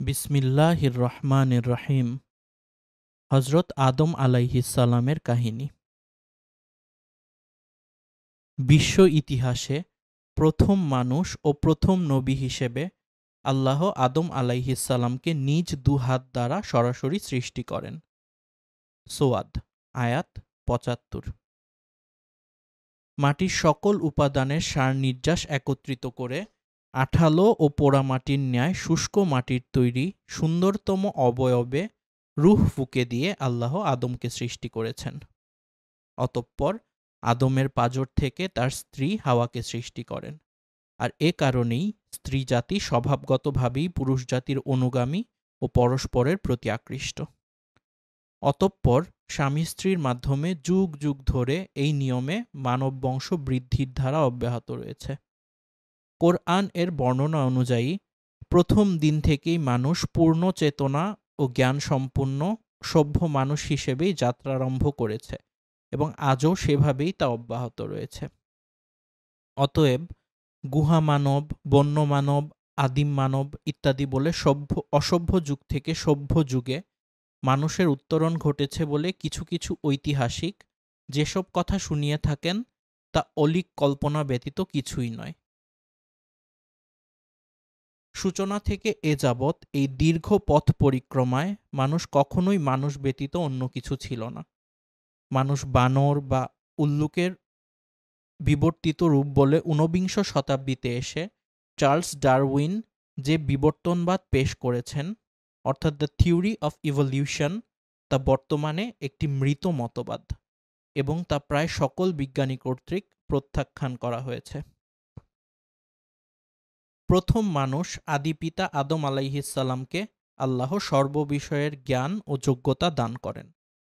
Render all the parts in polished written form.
বিসমিল্লাহির রহমানির রহিম। হজরত আদম আলাইহিসসালামের কাহিনী। বিশ্ব ইতিহাসে প্রথম মানুষ ও প্রথম নবী হিসেবে আল্লাহ আদম আলাইহিসসালামকে নিজ দুহাত দ্বারা সরাসরি সৃষ্টি করেন। সোয়াদ আয়াত ৭৫। মাটির সকল উপাদানের সার নির্যাস একত্রিত করে আঠালো ও পোড়ামাটির ন্যায় শুষ্ক মাটির তৈরি সুন্দরতম অবয়বে রূহ ফুঁকে দিয়ে আল্লাহ আদমকে সৃষ্টি করেছেন। অতঃপর আদমের পাঁজর থেকে তার স্ত্রী হাওয়াকে সৃষ্টি করেন। আর এ কারণেই স্ত্রী জাতি স্বভাবগতভাবেই পুরুষ জাতির অনুগামী ও পরস্পরের প্রতি আকৃষ্ট। অতঃপর স্বামী স্ত্রীর মাধ্যমে যুগ যুগ ধরে এই নিয়মে মানব বংশ বৃদ্ধির ধারা অব্যাহত রয়েছে। কোরআন এর বর্ণনা অনুযায়ী প্রথম দিন থেকেই মানুষ পূর্ণ চেতনা ও জ্ঞান সম্পন্ন সভ্য মানুষ হিসেবেই যাত্রারম্ভ করেছে এবং আজও সেভাবেই তা অব্যাহত রয়েছে। অতএব গুহা মানব, বন্য মানব, আদিম মানব ইত্যাদি বলে অসভ্য যুগ থেকে সভ্য যুগে মানুষের উত্তরণ ঘটেছে বলে কিছু কিছু ঐতিহাসিক যেসব কথা শুনিয়ে থাকেন তা অলীক কল্পনা ব্যতীত কিছুই নয়। সূচনা থেকে এ যাবৎ এই দীর্ঘ পথ পরিক্রমায় মানুষ কখনোই মানুষ ব্যতীত অন্য কিছু ছিল না। মানুষ বানর বা উল্লুকের বিবর্তিত রূপ বলে ঊনবিংশ শতাব্দীতে এসে চার্লস ডারউইন যে বিবর্তনবাদ পেশ করেছেন, অর্থাৎ দ্য থিওরি অফ ইভলিউশন, তা বর্তমানে একটি মৃত মতবাদ এবং তা প্রায় সকল বিজ্ঞানী কর্তৃক প্রত্যাখ্যান করা হয়েছে। প্রথম মানুষ আদি পিতা আদম আলাইহিসসালামকে আল্লাহ সর্ববিষয়ের জ্ঞান ও যোগ্যতা দান করেন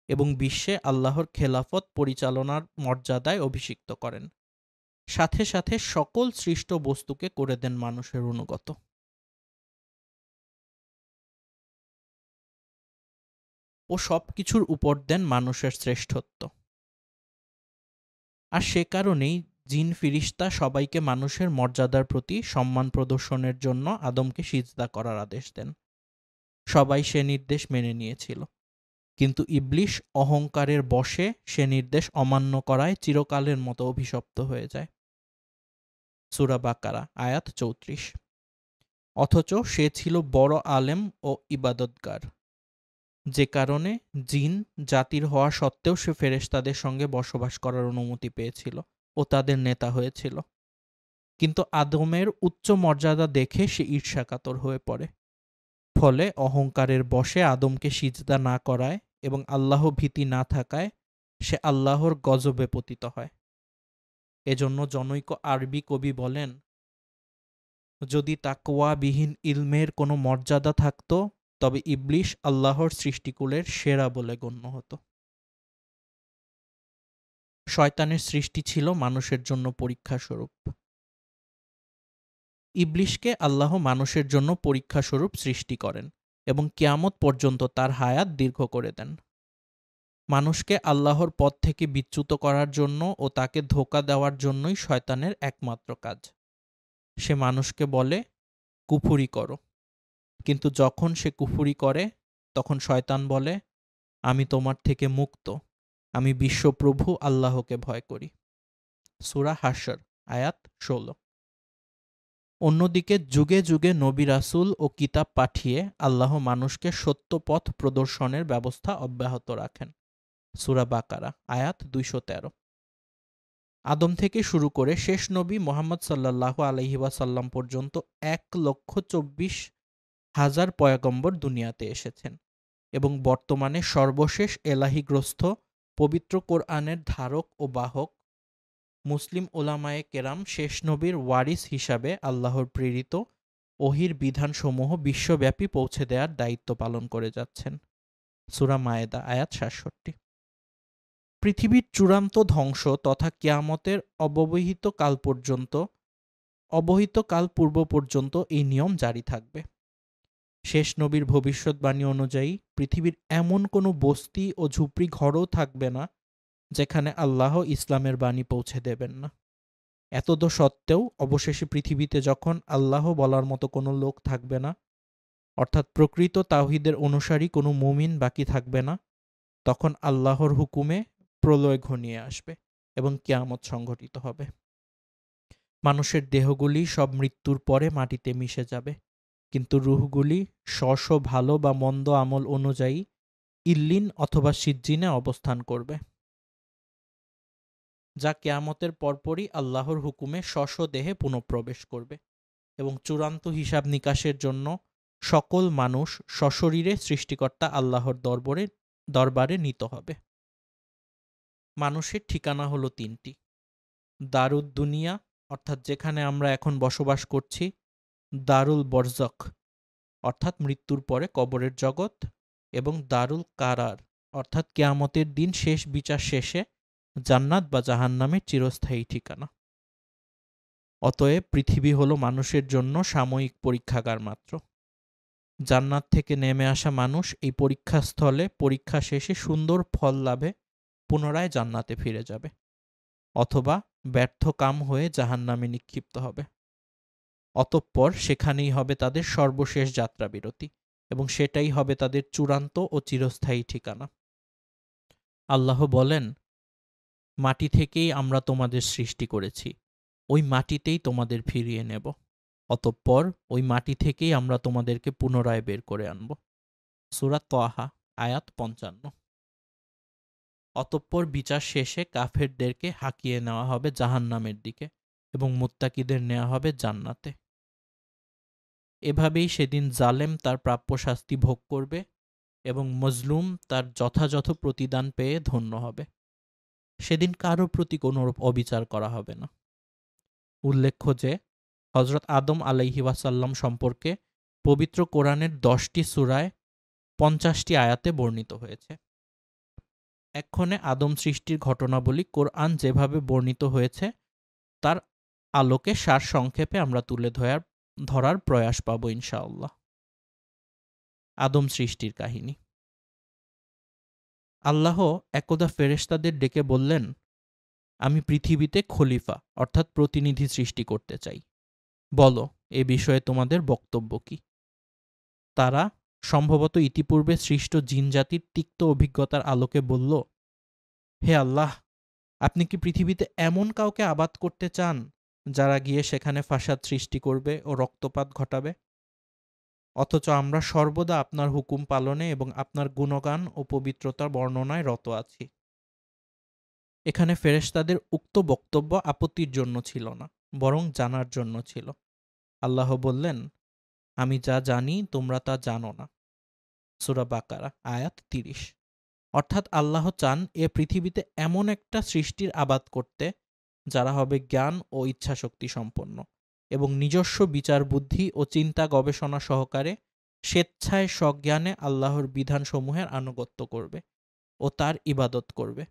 এবং বিশ্বে আল্লাহর খেলাফত পরিচালনার মর্যাদায় অভিষিক্ত করেন। সাথে সাথে সকল সৃষ্ট বস্তুকে করে দেন মানুষের অনুগত। ও সব কিছুর উপর দেন মানুষের শ্রেষ্ঠত্ব। আর সে কারণেই জিন ফিরিস্তা সবাইকে মানুষের মর্যাদার প্রতি সম্মান প্রদর্শনের জন্য আদমকে সিজদা করার আদেশ দেন। সবাই সে নির্দেশ মেনে নিয়েছিল, কিন্তু ইবলিশ অহংকারের বশে সে নির্দেশ অমান্য করায় চিরকালের মতো অভিশপ্ত হয়ে যায়। সূরা বাকারা আয়াত ৩৪। অথচ সে ছিল বড় আলেম ও ইবাদতগার, যে কারণে জিন জাতির হওয়া সত্ত্বেও সে ফেরেশতাদের সঙ্গে বসবাস করার অনুমতি পেয়েছিল ও তাদের নেতা হয়েছিল। কিন্তু আদমের উচ্চ মর্যাদা দেখে সে ঈর্ষাকাতর হয়ে পড়ে। ফলে অহংকারের বশে আদমকে সিজদা না করায় এবং আল্লাহ ভীতি না থাকায় সে আল্লাহর গজবে পতিত হয়। এজন্য জনৈক আরবি কবি বলেন, যদি তাকওয়াবিহীন ইলমের কোনো মর্যাদা থাকত তবে ইবলিশ আল্লাহর সৃষ্টিকুলের সেরা বলে গণ্য হতো। শয়তানের সৃষ্টি ছিল মানুষের জন্য পরীক্ষাস্বরূপ। ইবলিশকে আল্লাহ মানুষের জন্য পরীক্ষাস্বরূপ সৃষ্টি করেন এবং কিয়ামত পর্যন্ত তার হায়াত দীর্ঘ করে দেন। মানুষকে আল্লাহর পথ থেকে বিচ্যুত করার জন্য ও তাকে ধোঁকা দেওয়ার জন্যই শয়তানের একমাত্র কাজ। সে মানুষকে বলে, কুফরি করো, কিন্তু যখন সে কুফরি করে তখন শয়তান বলে, আমি তোমার থেকে মুক্ত, আমি বিশ্বপ্রভু আল্লাহকে ভয় করি। সূরা হাশর আয়াত ১৬। অন্যদিকে যুগে যুগে নবী রাসূল ও কিতাব পাঠিয়ে আল্লাহ মানুষকে সত্য পথ প্রদর্শনের ব্যবস্থা অব্যাহত রাখেন। সূরা বাকারা আয়াত ২১৩। আদম থেকে শুরু করে শেষ নবী মুহাম্মদ সাল্লাল্লাহু আলাইহি ওয়াসাল্লাম পর্যন্ত ১,২৪,০০০ পয়গম্বর দুনিয়াতে এসেছেন এবং বর্তমানে সর্বশেষ এলাহিগ্রস্ত পবিত্র কোরআনের ধারক ও বাহক মুসলিম উলামায়ে কেরাম শেষ নবীর ওয়ারিস হিসাবে আল্লাহর প্রেরিত ওহীর বিধানসমূহ বিশ্বব্যাপী পৌঁছে দেওয়ার দায়িত্ব পালন করে যাচ্ছেন। সূরা মায়েদা আয়াত ৬৭। পৃথিবীর চূড়ান্ত ধ্বংস তথা কিয়ামতের অবহিত কাল পূর্ব পর্যন্ত এই নিয়ম জারি থাকবে। শেষ নবীর ভবিষ্যৎবাণী অনুযায়ী পৃথিবীর এমন কোনো বস্তি ও ঝুপড়ি ঘরও থাকবে না যেখানে আল্লাহ ইসলামের বাণী পৌঁছে দেবেন না। এতদ সত্ত্বেও অবশেষে পৃথিবীতে যখন আল্লাহ বলার মতো কোনো লোক থাকবে না, অর্থাৎ প্রকৃত তাওহীদের অনুসারী কোনো মুমিন বাকি থাকবে না। তখন আল্লাহর হুকুমে প্রলয় ঘনিয়ে আসবে এবং কিয়ামত সংঘটিত হবে। মানুষের দেহগুলি সব মৃত্যুর পরে মাটিতে মিশে যাবে, কিন্তু রূহগুলি স্ব ভালো বা মন্দ আমল অনুযায়ী ইল্লিন অথবা সিজ্জিনে অবস্থান করবে, যা কিয়ামতের পরপরই আল্লাহর হুকুমে স্ব দেহে পুনঃপ্রবেশ করবে এবং চূড়ান্ত হিসাব নিকাশের জন্য সকল মানুষ সশরীরে সৃষ্টিকর্তা আল্লাহর দরবারে নীত হবে। মানুষের ঠিকানা হলো তিনটি: দারুদ দুনিয়া, অর্থাৎ যেখানে আমরা এখন বসবাস করছি; দারুল বরজখ, অর্থাৎ মৃত্যুর পরে কবরের জগৎ; এবং দারুল কারার, অর্থাৎ কিয়ামতের দিন শেষ বিচার শেষে জান্নাত বা জাহান্নামের চিরস্থায়ী ঠিকানা। অতএব পৃথিবী হলো মানুষের জন্য সাময়িক পরীক্ষাগার মাত্র। জান্নাত থেকে নেমে আসা মানুষ এই পরীক্ষাস্থলে পরীক্ষা শেষে সুন্দর ফল লাভে পুনরায় জান্নাতে ফিরে যাবে, অথবা ব্যর্থ কাম হয়ে জাহান্নামে নিক্ষিপ্ত হবে। অতঃপর সেখানেই হবে তাদের সর্বশেষ যাত্রাবিরতি এবং সেটাই হবে তাদের চূড়ান্ত ও চিরস্থায়ী ঠিকানা। আল্লাহ বলেন, মাটি থেকেই আমরা তোমাদের সৃষ্টি করেছি, ওই মাটিতেই তোমাদের ফিরিয়ে নেব। অতঃপর ওই মাটি থেকেই আমরা তোমাদেরকে পুনরায় বের করে আনব। সূরা তাহা, আয়াত ৫৫। অতঃপর বিচার শেষে কাফেরদেরকে হাঁকিয়ে নেওয়া হবে জাহান্নামের দিকে এবং মুত্তাকিদের নেওয়া হবে জান্নাতে। এভাবেই সেদিন জালেম তার প্রাপ্য শাস্তি ভোগ করবে এবং মজলুম তার যথাযথ প্রতিদান পেয়ে ধন্য হবে। সেদিন কারো প্রতি কোনো অবিচার করা হবে না। উল্লেখ্য যে হযরত আদম আলাইহি ওয়াসাল্লাম সম্পর্কে পবিত্র কোরআনের 10টি সূরায় 50টি আয়াতে বর্ণিত হয়েছে। এক্ষণে আদম সৃষ্টির ঘটনাবলী কোরআন যেভাবে বর্ণিত হয়েছে তার আলোকে সারসংক্ষেপে আমরা তুলে ধরার প্রয়াস পাব ইনশাআল্লাহ। আদম সৃষ্টির কাহিনী। আল্লাহ একদা ফেরেশতাদের ডেকে বললেন, আমি পৃথিবীতে খলিফা অর্থাৎ প্রতিনিধি সৃষ্টি করতে চাই। বলো, এ বিষয়ে তোমাদের বক্তব্য কি? তারা সম্ভবত ইতিপূর্বে সৃষ্ট জিনজাতির তিক্ত অভিজ্ঞতার আলোকে বলল, হে আল্লাহ, আপনি কি পৃথিবীতে এমন কাউকে আবাদ করতে চান যারা গিয়ে সেখানে ফাসাদ সৃষ্টি করবে ও রক্তপাত ঘটাবে? অথচ আমরা সর্বদা আপনার হুকুম পালনে এবং আপনার গুণগান ও পবিত্রতার বর্ণনায় রত আছি। এখানে ফেরেশতাদের উক্ত বক্তব্য আপত্তির জন্য ছিল না, বরং জানার জন্য ছিল। আল্লাহ বললেন, আমি যা জানি তোমরা তা জানো না। সূরা বাকারা, আয়াত 30। অর্থাৎ আল্লাহ চান এ পৃথিবীতে এমন একটা সৃষ্টির আবাদ করতে যারা হবে জ্ঞান ও ইচ্ছাশক্তি সম্পন্ন এবং নিজস্ব বিচার বুদ্ধি ও চিন্তা গবেষণা সহকারে স্বেচ্ছায় সজ্ঞানে আল্লাহর বিধানসমূহের আনুগত্য করবে ও তার ইবাদত করবে।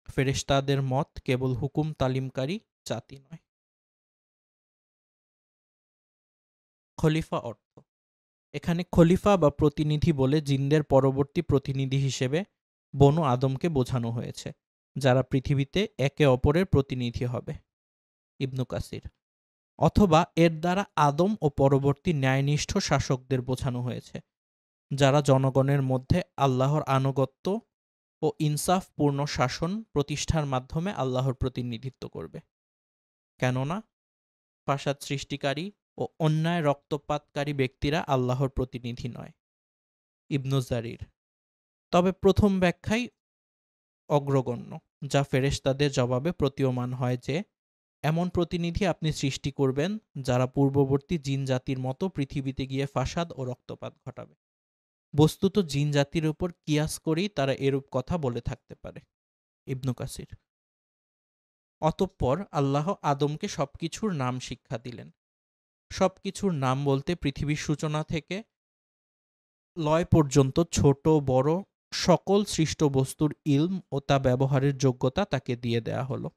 ফেরেশতাদের মত কেবল হুকুম তালিমকারী জাতি নয়। খলিফা অর্থ। এখানে খলিফা বা প্রতিনিধি বলে জিনদের পরবর্তী প্রতিনিধি হিসেবে বনু আদমকে বোঝানো হয়েছে, যারা পৃথিবীতে একে অপরের প্রতিনিধি হবে। ইবনু কাসির। অথবা এর দ্বারা আদম ও পরবর্তী ন্যায়নিষ্ঠ শাসকদের বোঝানো হয়েছে, যারা জনগণের মধ্যে আল্লাহর আনুগত্য ও ইনসাফপূর্ণ শাসন প্রতিষ্ঠার মাধ্যমে আল্লাহর প্রতিনিধিত্ব করবে। কেননা ফাসাদ সৃষ্টিকারী ও অন্যায় রক্তপাতকারী ব্যক্তিরা আল্লাহর প্রতিনিধি নয়। ইবনু জারির। তবে প্রথম ব্যাখ্যাই অগ্রগণ্য, যা ফেরেশতাদের জবাবে প্রতীয়মান হয় যে এমন প্রতিনিধি আপনি সৃষ্টি করবেন যারা পূর্ববর্তী জিন জাতির মতো পৃথিবীতে গিয়ে ফাসাদ ও রক্তপাত ঘটাবে। বস্তুত জিন জাতির উপর কিয়াস করেই তারা এরূপ কথা বলে থাকতে পারে। ইবনু কাসির। অতঃপর আল্লাহ আদমকে সবকিছুর নাম শিক্ষা দিলেন। সবকিছুর নাম বলতে পৃথিবীর সূচনা থেকে লয় পর্যন্ত ছোট বড় সকল সৃষ্ট বস্তুর ইলম ও তা ব্যবহারের যোগ্যতা তাকে দিয়ে দেয়া হলো,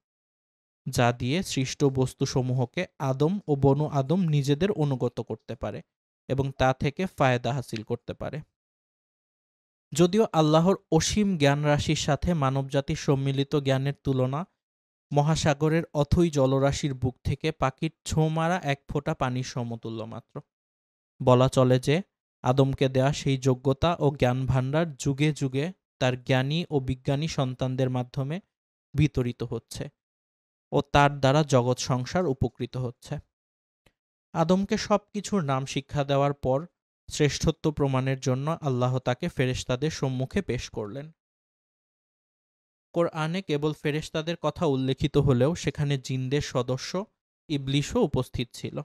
যা দিয়ে সৃষ্ট বস্তুসমূহকে আদম ও বনু আদম নিজেদের অনুগত করতে পারে এবং তা থেকে ফায়দা হাসিল করতে পারে। যদিও আল্লাহর অসীম জ্ঞান রাশির সাথে মানবজাতির সম্মিলিত জ্ঞানের তুলনা মহাসাগরের অথই জলরাশির বুক থেকে পাখির ছোঁ মারা এক ফোঁটা পানির সমতুল্য মাত্র। বলা চলে যে আদমকে দেয়া সেই যোগ্যতা ও জ্ঞান ভাণ্ডার যুগে যুগে তার জ্ঞানী ও বিজ্ঞানী সন্তানদের মাধ্যমে বিতরিত হচ্ছে ও তার দ্বারা জগৎ সংসার উপকৃত হচ্ছে। আদমকে সবকিছুর নাম শিক্ষা দেওয়ার পর শ্রেষ্ঠত্ব প্রমাণের জন্য আল্লাহ তাকে ফেরেশতাদের সম্মুখে পেশ করলেন। কোরআনে কেবল ফেরেশতাদের কথা উল্লেখিত হলেও সেখানে জিনদের সদস্য ইবলিশও উপস্থিত ছিল।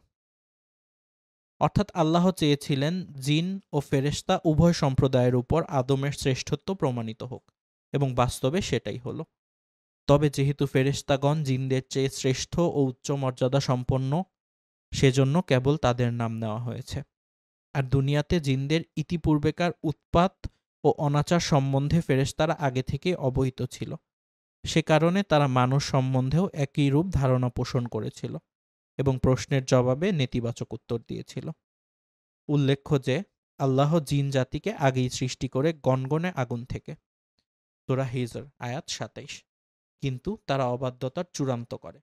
অর্থাৎ আল্লাহ চেয়েছিলেন জিন ও ফেরেশতা উভয় সম্প্রদায়ের উপর আদমের শ্রেষ্ঠত্ব প্রমাণিত হোক, এবং বাস্তবে সেটাই হলো। তবে যেহেতু ফেরেশতাগণ জিনদের চেয়ে শ্রেষ্ঠ ও উচ্চ মর্যাদা সম্পন্ন, সেজন্য কেবল তাদের নাম নেওয়া হয়েছে। আর দুনিয়াতে জিনদের ইতিপূর্বেকার উৎপাত ও অনাচার সম্বন্ধে ফেরেশতারা আগে থেকেই অবহিত ছিল, সে কারণে তারা মানুষ সম্বন্ধেও একই রূপ ধারণা পোষণ করেছিল এবং প্রশ্নের জবাবে নেতিবাচক উত্তর দিয়েছিল। উল্লেখ্য যে আল্লাহ জিন জাতিকে আগেই সৃষ্টি করে গনগনে আগুন থেকে, সূরা হিজর আয়াত ২৭, কিন্তু তারা অবাধ্যতার চূড়ান্ত করে।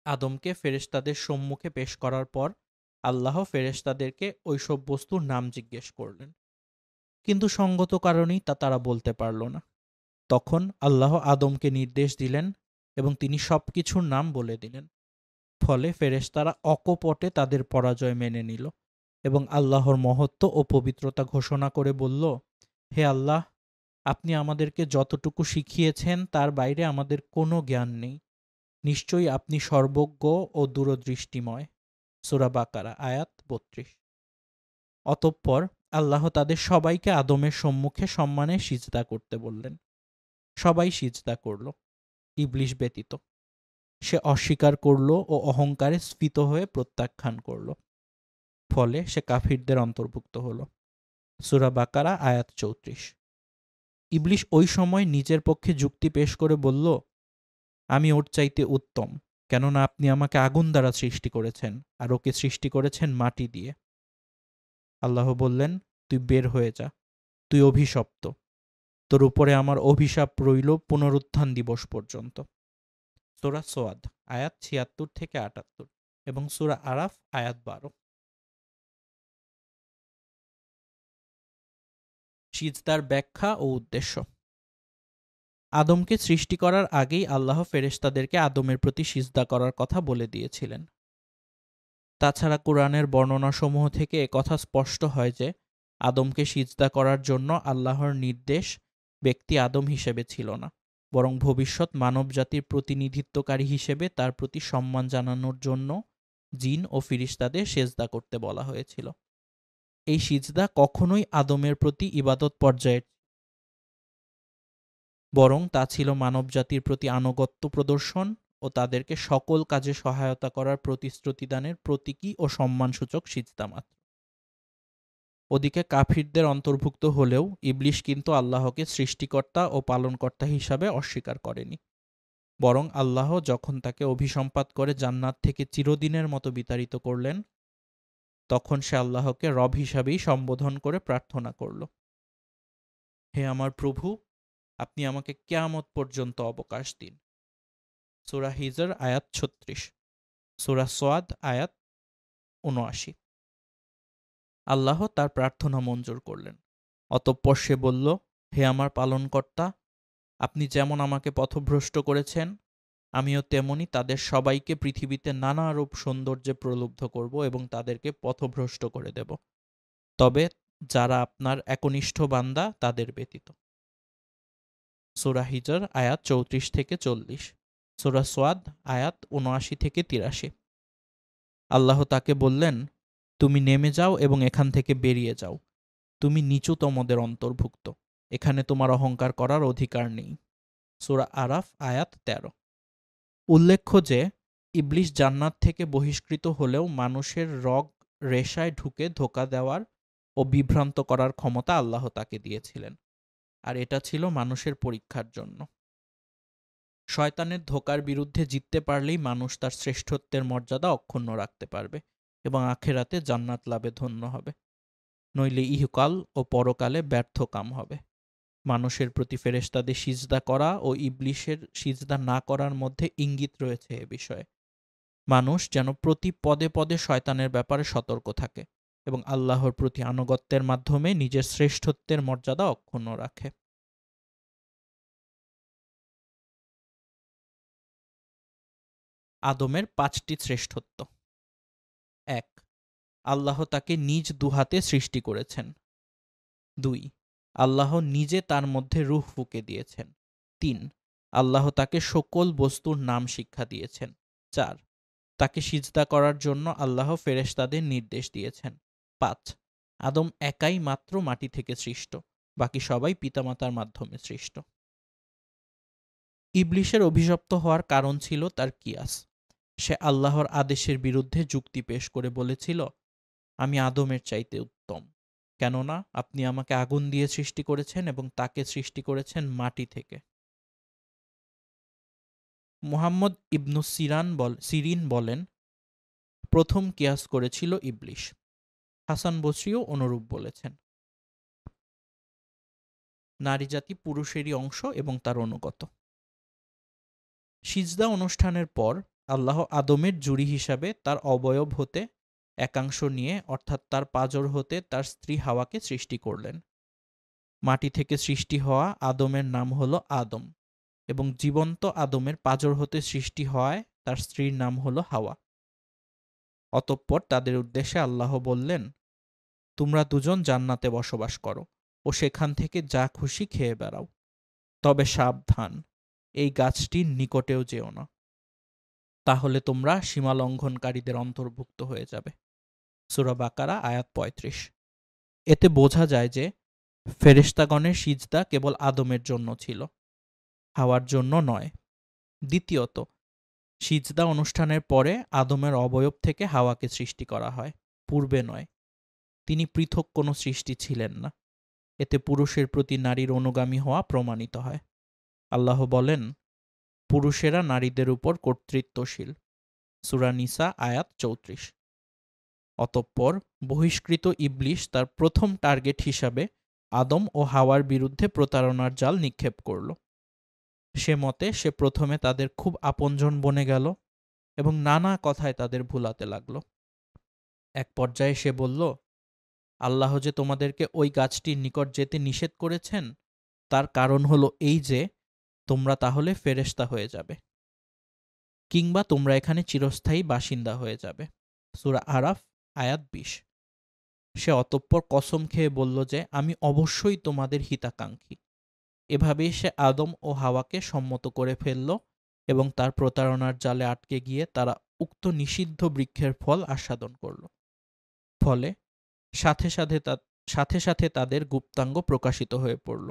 আদমকে ফেরেশতাদের সম্মুখে পেশ করার পর আল্লাহ ফেরেশতাদেরকে ওইসব বস্তুর নাম জিজ্ঞেস করলেন, কিন্তু সঙ্গত কারণেই তা তারা বলতে পারল না। তখন আল্লাহ আদমকে নির্দেশ দিলেন এবং তিনি সবকিছুর নাম বলে দিলেন। ফলে ফেরেশতারা অকপটে তাদের পরাজয় মেনে নিল এবং আল্লাহর মহত্ব ও পবিত্রতা ঘোষণা করে বলল, হে আল্লাহ, আপনি আমাদেরকে যতটুকু শিখিয়েছেন তার বাইরে আমাদের কোনো জ্ঞান নেই। নিশ্চয়ই আপনি সর্বজ্ঞ ও দূরদৃষ্টিময়। সূরা বাকারা আয়াত ৩২। অতঃপর আল্লাহ তাদের সবাইকে আদমের সম্মুখে সম্মানে সিজদা করতে বললেন। সবাই সিজদা করল, ইবলিশ ব্যতীত। সে অস্বীকার করল ও অহংকারে স্ফীত হয়ে প্রত্যাখ্যান করল। ফলে সে কাফিরদের অন্তর্ভুক্ত হল। সূরা বাকারা আয়াত ৩৪। ইবলিশ ওই সময় নিজের পক্ষে যুক্তি পেশ করে বলল, আমি ওর চাইতে উত্তম, কেননা আপনি আমাকে আগুন দ্বারা সৃষ্টি করেছেন আর ওকে সৃষ্টি করেছেন মাটি দিয়ে। আল্লাহ বললেন, তুই বের হয়ে যা, তুই অভিশপ্ত, তোর উপরে আমার অভিশাপ রইল পুনরুত্থান দিবস পর্যন্ত। সূরা সোয়াদ আয়াত ৭৬ থেকে ৭৮ এবং সূরা আরাফ আয়াত ১২। সিজদার ব্যাখ্যা ও উদ্দেশ্য। আদমকে সৃষ্টি করার আগেই আল্লাহ ফেরেশতাদেরকে আদমের প্রতি সিজদা করার কথা বলে দিয়েছিলেন। তাছাড়া কুরআনের বর্ণনাসমূহ থেকে একথা স্পষ্ট হয় যে আদমকে সিজদা করার জন্য আল্লাহর নির্দেশ ব্যক্তি আদম হিসেবে ছিল না, বরং ভবিষ্যৎ মানবজাতির প্রতিনিধিত্বকারী হিসেবে তার প্রতি সম্মান জানানোর জন্য জিন ও ফিরিস্তাদের সেজদা করতে বলা হয়েছিল। এই সিজদা কখনোই আদমের প্রতি ইবাদত পর্যায়ের, বরং তা ছিল মানবজাতির প্রতি আনুগত্য প্রদর্শন ও তাদেরকে সকল কাজে সহায়তা করার প্রতিশ্রুতিদানের প্রতীকী ও সম্মানসূচক সিজদা মাত্র। ওদিকে কাফিরদের অন্তর্ভুক্ত হলেও ইবলিশ কিন্তু আল্লাহকে সৃষ্টিকর্তা ও পালনকর্তা হিসাবে অস্বীকার করেনি, বরং আল্লাহ যখন তাকে অভিসম্পাত করে জান্নাত থেকে চিরদিনের মতো বিতাড়িত করলেন, তখন সে আল্লাহকে রব হিসাবেই সম্বোধন করে প্রার্থনা করল, হে আমার প্রভু, আপনি আমাকে কিয়ামত পর্যন্ত অবকাশ দিন। সূরা হিজর আয়াত ৩৬, সূরা সোয়াদ আয়াত ৭৯। আল্লাহ তার প্রার্থনা মঞ্জুর করলেন। অতঃপর সে বলল, হে আমার পালনকর্তা, আপনি যেমন আমাকে পথভ্রষ্ট করেছেন, আমিও তেমনি তাদের সবাইকে পৃথিবীতে নানারূপ সৌন্দর্যে প্রলুব্ধ করব এবং তাদেরকে পথভ্রষ্ট করে দেব, তবে যারা আপনার একনিষ্ঠ বান্দা তাদের ব্যতীত। সূরা হিজর আয়াত ৩৪ থেকে ৪০, সূরা সোয়াদ আয়াত ৭৯ থেকে ৮৩। আল্লাহ তাকে বললেন, তুমি নেমে যাও এবং এখান থেকে বেরিয়ে যাও, তুমি নিচুতমদের অন্তর্ভুক্ত, এখানে তোমার অহংকার করার অধিকার নেই। সূরা আরাফ আয়াত ১৩। উল্লেখ্য যে ইবলিশ জান্নাত থেকে বহিষ্কৃত হলেও মানুষের রগ রেশায় ঢুকে ধোঁকা দেওয়ার ও বিভ্রান্ত করার ক্ষমতা আল্লাহ তাকে দিয়েছিলেন, আর এটা ছিল মানুষের পরীক্ষার জন্য। শয়তানের ধোঁকার বিরুদ্ধে জিততে পারলেই মানুষ তার শ্রেষ্ঠত্বের মর্যাদা অক্ষুণ্ণ রাখতে পারবে এবং আখেরাতে জান্নাত লাভে ধন্য হবে, নইলে ইহকাল ও পরকালে ব্যর্থ কাম হবে। মানুষের প্রতি ফেরেশতাদের সিজদা করা ও ইবলিশের সিজদা না করার মধ্যে ইঙ্গিত রয়েছে এ বিষয়ে। মানুষ যেন প্রতি পদে পদে শয়তানের ব্যাপারে সতর্ক থাকে এবং আল্লাহর প্রতি আনুগত্যের মাধ্যমে নিজের শ্রেষ্ঠত্বের মর্যাদা অক্ষুণ্ণ রাখে। আদমের ৫টি শ্রেষ্ঠত্ব। ১. আল্লাহ তাকে নিজ দুহাতে সৃষ্টি করেছেন। ২. আল্লাহ নিজে তার মধ্যে রূহ ফুঁকে দিয়েছেন। ৩. আল্লাহ তাকে সকল বস্তুর নাম শিক্ষা দিয়েছেন। ৪. তাকে সিজদা করার জন্য আল্লাহ ফেরেশতাদের নির্দেশ দিয়েছেন। ৫. আদম একাই মাত্র মাটি থেকে সৃষ্ট, বাকি সবাই পিতামাতার মাধ্যমে সৃষ্ট। ইবলিসের অভিশপ্ত হওয়ার কারণ ছিল তার কিয়াস। সে আল্লাহর আদেশের বিরুদ্ধে যুক্তি পেশ করে বলেছিল, আমি আদমের চাইতে উত্তম, কেননা আপনি আমাকে আগুন দিয়ে সৃষ্টি করেছেন এবং তাকে সৃষ্টি করেছেন মাটি থেকে। মুহাম্মদ ইবনু সিরিন বলেন, প্রথম কিয়াস করেছিল ইবলিস। হাসান বসরিও অনুরূপ বলেছেন। নারী জাতি পুরুষেরই অংশ এবং তার অনুগত। সিজদা অনুষ্ঠানের পর আল্লাহ আদমের জুরি হিসাবে তার অবয়ব হতে একাংশ নিয়ে, অর্থাৎ তার পাঁজর হতে তার স্ত্রী হাওয়াকে সৃষ্টি করলেন। মাটি থেকে সৃষ্টি হওয়া আদমের নাম হল আদম এবং জীবন্ত আদমের পাঁজর হতে সৃষ্টি হওয়ায় তার স্ত্রীর নাম হল হাওয়া। অতঃপর তাদের উদ্দেশ্যে আল্লাহ বললেন, তোমরা দুজন জান্নাতে বসবাস করো ও সেখান থেকে যা খুশি খেয়ে বেড়াও, তবে সাবধান, এই গাছটির নিকটেও যেও না, তাহলে তোমরা সীমালঙ্ঘনকারীদের অন্তর্ভুক্ত হয়ে যাবে। সূরা বাকারা আয়াত ৩৫। এতে বোঝা যায় যে ফেরেশতাগণের সিজদা কেবল আদমের জন্য ছিল, হাওয়ার জন্য নয়। দ্বিতীয়ত, সিজদা অনুষ্ঠানের পরে আদমের অবয়ব থেকে হাওয়াকে সৃষ্টি করা হয়, পূর্বে নয়। তিনি পৃথক কোনো সৃষ্টি ছিলেন না। এতে পুরুষের প্রতি নারীর অনুগামী হওয়া প্রমাণিত হয়। আল্লাহ বলেন, পুরুষেরা নারীদের উপর কর্তৃত্বশীল। সূরা নিসা আয়াত ৩৪। অতঃপর বহিষ্কৃত ইবলিস তার প্রথম টার্গেট হিসাবে আদম ও হাওয়ার বিরুদ্ধে প্রতারণার জাল নিক্ষেপ করল। সে মতে সে প্রথমে তাদের খুব আপনজন বনে গেল এবং নানা কথায় তাদের ভুলাতে লাগল। এক পর্যায়ে সে বলল, আল্লাহ যে তোমাদেরকে ওই গাছটির নিকট যেতে নিষেধ করেছেন তার কারণ হলো এই যে তোমরা তাহলে ফেরেশতা হয়ে যাবে, কিংবা তোমরা এখানে চিরস্থায়ী বাসিন্দা হয়ে যাবে। সূরা আরাফ আয়াত ২০। সে অতঃপর কসম খেয়ে বলল যে আমি অবশ্যই তোমাদের হিতাকাঙ্ক্ষী। এভাবেই সে আদম ও হাওয়াকে সম্মত করে ফেলল এবং তার প্রতারণার জালে আটকে গিয়ে তারা উক্ত নিষিদ্ধ বৃক্ষের ফল আস্বাদন করল। ফলে সাথে সাথে তাদের গুপ্তাঙ্গ প্রকাশিত হয়ে পড়ল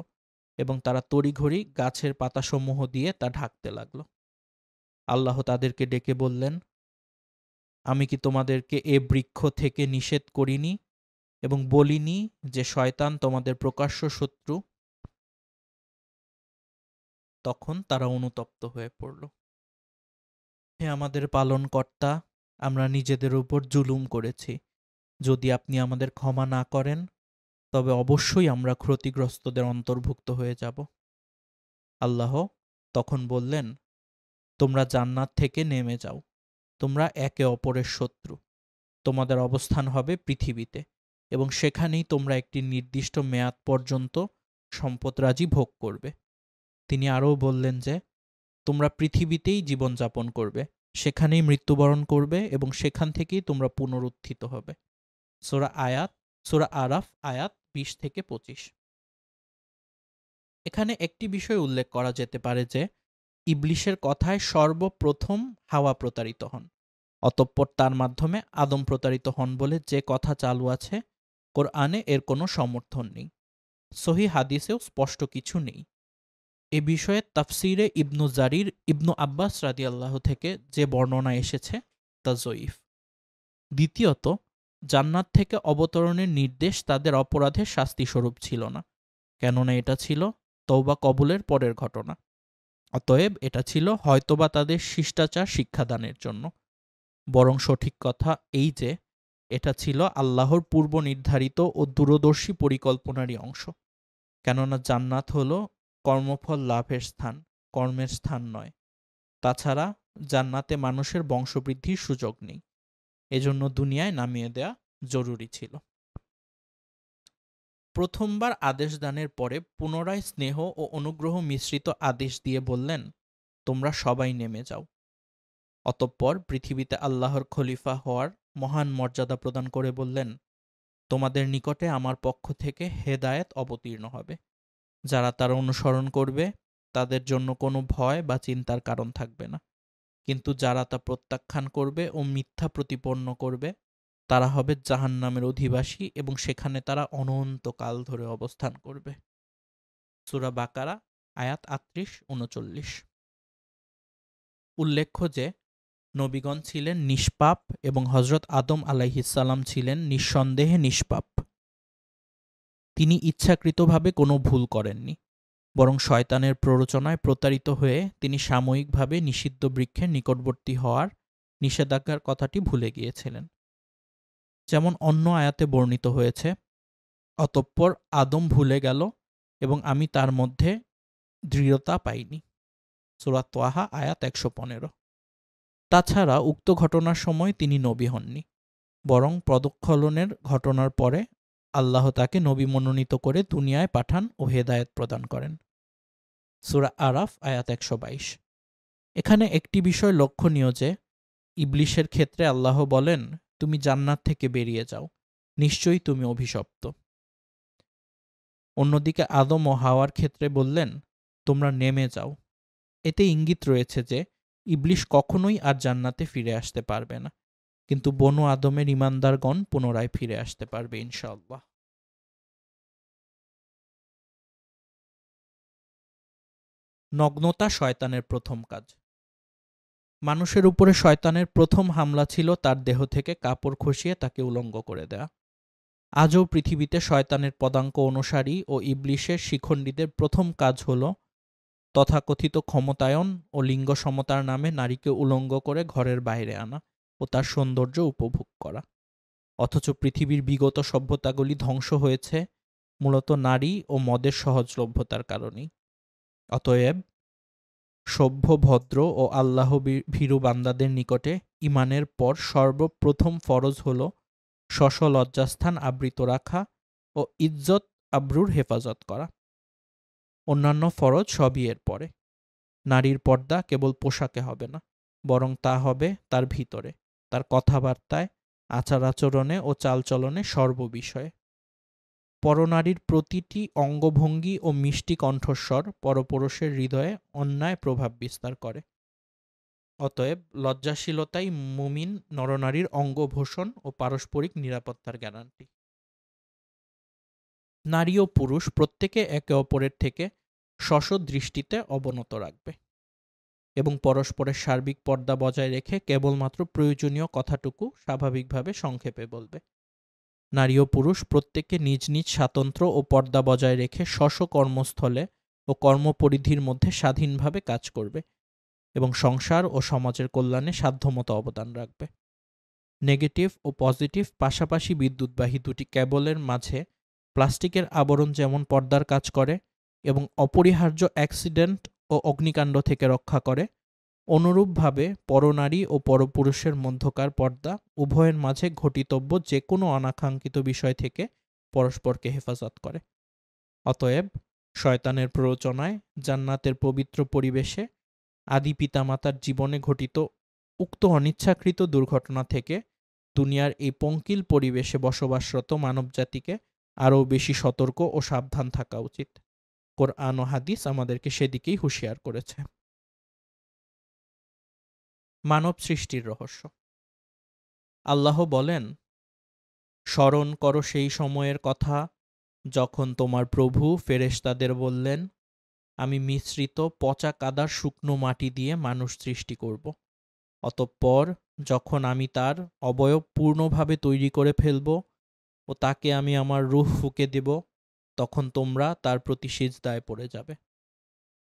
এবং তারা তড়িঘড়ি গাছের পাতাসমূহ দিয়ে তা ঢাকতে লাগল। আল্লাহ তাদেরকে ডেকে বললেন, আমি কি তোমাদেরকে এ বৃক্ষ থেকে নিষেধ করিনি এবং বলিনি যে শয়তান তোমাদের প্রকাশ্য শত্রু? তখন তারা অনুতপ্ত হয়ে পড়ল। হে আমাদের পালনকর্তা, আমরা নিজেদের উপর জুলুম করেছি। যদি আপনি আমাদের ক্ষমা না করেন তবে অবশ্যই আমরা ক্ষতিগ্রস্তদের অন্তর্ভুক্ত হয়ে যাব। আল্লাহ তখন বললেন, তোমরা জান্নাত থেকে নেমে যাও, তোমরা একে অপরের শত্রু। তোমাদের অবস্থান হবে পৃথিবীতে এবং সেখানেই তোমরা একটি নির্দিষ্ট মেয়াদ পর্যন্ত সম্পদরাজি ভোগ করবে। তিনি আরও বললেন যে তোমরা পৃথিবীতেই জীবনযাপন করবে, সেখানেই মৃত্যুবরণ করবে এবং সেখান থেকেই তোমরা পুনরুত্থিত হবে। সূরা আরাফ আয়াত ২০-২৫। এখানে একটি বিষয় উল্লেখ করা যেতে পারে যে ইবলিসের কথায় সর্বপ্রথম হাওয়া প্রতারিত হন, অতঃপর তার মাধ্যমে আদম প্রতারিত হন বলে যে কথা চালু আছে, কোরআনে এর কোনো সমর্থন নেই। সহিহ হাদিসেও স্পষ্ট কিছু নেই। এ বিষয়ে তাফসিরে ইবনু জারির ইবনু আব্বাস রাদিয়াল্লাহু থেকে যে বর্ণনা এসেছে তা যঈফ। দ্বিতীয়ত, জান্নাত থেকে অবতরণের নির্দেশ তাদের অপরাধের শাস্তিস্বরূপ ছিল না, কেননা এটা ছিল তওবা কবুলের পরের ঘটনা। অতএব এটা ছিল হয়তোবা তাদের শিষ্টাচার শিক্ষাদানের জন্য, বরং সঠিক কথা এই যে এটা ছিল আল্লাহর পূর্ব নির্ধারিত ও দূরদর্শী পরিকল্পনারই অংশ। কেননা জান্নাত হল কর্মফল লাভের স্থান, কর্মের স্থান নয়। তাছাড়া জান্নাতে মানুষের বংশবৃদ্ধির সুযোগ নেই, এজন্য দুনিয়ায় নামিয়ে দেয়া জরুরি ছিল। প্রথমবার আদেশ দানের পরে পুনরায় স্নেহ ও অনুগ্রহ মিশ্রিত আদেশ দিয়ে বললেন, তোমরা সবাই নেমে যাও। অতঃপর পৃথিবীতে আল্লাহর খলিফা হওয়ার মহান মর্যাদা প্রদান করে বললেন, তোমাদের নিকটে আমার পক্ষ থেকে হেদায়েত অবতীর্ণ হবে। যারা তার অনুসরণ করবে তাদের জন্য কোনো ভয় বা চিন্তার কারণ থাকবে না। কিন্তু যারা তা প্রত্যাখ্যান করবে ও মিথ্যা প্রতিপন্ন করবে তারা হবে জাহান্নামের অধিবাসী এবং সেখানে তারা অনন্তকাল ধরে অবস্থান করবে। সূরা বাকারা আয়াত ৩৮-৩৯। উল্লেখ্য যে নবীগণ ছিলেন নিষ্পাপ এবং হযরত আদম আলাইহিসসালাম ছিলেন নিঃসন্দেহে নিষ্পাপ। তিনি ইচ্ছাকৃতভাবে কোনো ভুল করেননি, বরং শয়তানের প্ররোচনায় প্রতারিত হয়ে তিনি সাময়িকভাবে নিষিদ্ধ বৃক্ষের নিকটবর্তী হওয়ার নিষেধাজ্ঞার কথাটি ভুলে গিয়েছিলেন। যেমন অন্য আয়াতে বর্ণিত হয়েছে, অতঃপর আদম ভুলে গেল এবং আমি তার মধ্যে দৃঢ়তা পাইনি। সূরা ত্বাহা আয়াত ১১৫। তাছাড়া উক্ত ঘটনার সময় তিনি নবী হননি, বরং পদস্খলনের ঘটনার পরে আল্লাহ তাকে নবী মনোনীত করে দুনিয়ায় পাঠান ও হেদায়েত প্রদান করেন। সূরা আরাফ আয়াত ১২২। এখানে একটি বিষয় লক্ষণীয় যে ইবলিসের ক্ষেত্রে আল্লাহ বলেন, তুমি জান্নাত থেকে বেরিয়ে যাও, নিশ্চয়ই তুমি অভিশপ্ত। অন্যদিকে আদম ও হাওয়ার ক্ষেত্রে বললেন, তোমরা নেমে যাও। এতে ইঙ্গিত রয়েছে যে ইবলিস কখনোই আর জান্নাতে ফিরে আসতে পারবে না, কিন্তু বনু আদমের ঈমানদারগণ পুনরায় ফিরে আসতে পারবে ইনশাআল্লাহ। নগ্নতা শয়তানের প্রথম কাজ। মানুষের উপরে শয়তানের প্রথম হামলা ছিল তার দেহ থেকে কাপড় খসিয়ে তাকে উলঙ্গ করে দেয়া। আজও পৃথিবীতে শয়তানের পদাঙ্ক অনুসারী ও ইবলিসের শিখণ্ডীদের প্রথম কাজ হল তথাকথিত ক্ষমতায়ন ও লিঙ্গ সমতার নামে নারীকে উলঙ্গ করে ঘরের বাইরে আনা ও তার সৌন্দর্য উপভোগ করা। অথচ পৃথিবীর বিগত সভ্যতাগুলি ধ্বংস হয়েছে মূলত নারী ও মদের সহজলভ্যতার কারণেই। অতএব সভ্য, ভদ্র ও আল্লাহ ভীরু বান্দাদের নিকটে ঈমানের পর সর্বপ্রথম ফরজ হল স্ব-স্ব লজ্জাস্থান আবৃত রাখা ও ইজ্জত আবরুর হেফাজত করা। অন্যান্য ফরজ সবই এর পরে। নারীর পর্দা কেবল পোশাকে হবে না, বরং তা হবে তার ভিতরে, তার কথাবার্তায়, আচার-আচরণে ও চালচলনে সর্ববিষয়ে। পরনারীর প্রতিটি অঙ্গভঙ্গি ও মিষ্টি কণ্ঠস্বর পরপুরুষের হৃদয়ে অন্যায় প্রভাব বিস্তার করে। অতএব লজ্জাশীলতাই মুমিন নরনারীর অঙ্গভূষণ ও পারস্পরিক নিরাপত্তার গ্যারান্টি। নারী ও পুরুষ প্রত্যেকে একে অপরের থেকে স্ব-স্ব দৃষ্টিতে অবনত রাখবে এবং পরস্পরের সার্বিক পর্দা বজায় রেখে কেবলমাত্র প্রয়োজনীয় কথাটুকু স্বাভাবিকভাবে সংক্ষেপে বলবে। নারী ও পুরুষ প্রত্যেকে নিজ নিজ স্বাতন্ত্র্য ও পর্দা বজায় রেখে স্ব-স্ব কর্মস্থলে ও কর্মপরিধির মধ্যে স্বাধীনভাবে কাজ করবে এবং সংসার ও সমাজের কল্যাণে সাধ্যমতো অবদান রাখবে। নেগেটিভ ও পজিটিভ পাশাপাশি বিদ্যুৎবাহী দুটি কেবলের মাঝে প্লাস্টিকের আবরণ যেমন পর্দার কাজ করে এবং অপরিহার্য অ্যাক্সিডেন্ট ও অগ্নিকাণ্ড থেকে রক্ষা করে, অনুরূপভাবে পরনারী ও পরপুরুষের মধ্যকার পর্দা উভয়ের মাঝে ঘটিতব্য যে কোনো অনাকাঙ্ক্ষিত বিষয় থেকে পরস্পরকে হেফাজত করে। অতএব শয়তানের প্ররোচনায় জান্নাতের পবিত্র পরিবেশে আদি পিতামাতার জীবনে ঘটিত উক্ত অনিচ্ছাকৃত দুর্ঘটনা থেকে দুনিয়ার এই পঙ্কিল পরিবেশে বসবাসরত মানবজাতিকে আরও বেশি সতর্ক ও সাবধান থাকা উচিত। কোরআন ও হাদিস আমাদেরকে সেদিকেই হুঁশিয়ার করেছে। মানব সৃষ্টির রহস্য। আল্লাহ বলেন, স্মরণ করো সেই সময়ের কথা যখন তোমার প্রভু ফেরেশতাদের বললেন, আমি মিশ্রিত পচা কাদার শুকনো মাটি দিয়ে মানুষ সৃষ্টি করব। অতঃপর যখন আমি তার অবয়ব পূর্ণভাবে তৈরি করে ফেলব ও তাকে আমি আমার রূহ ফুঁকে দেব, তখন তোমরা তার প্রতি সিজদায় পড়ে যাবে।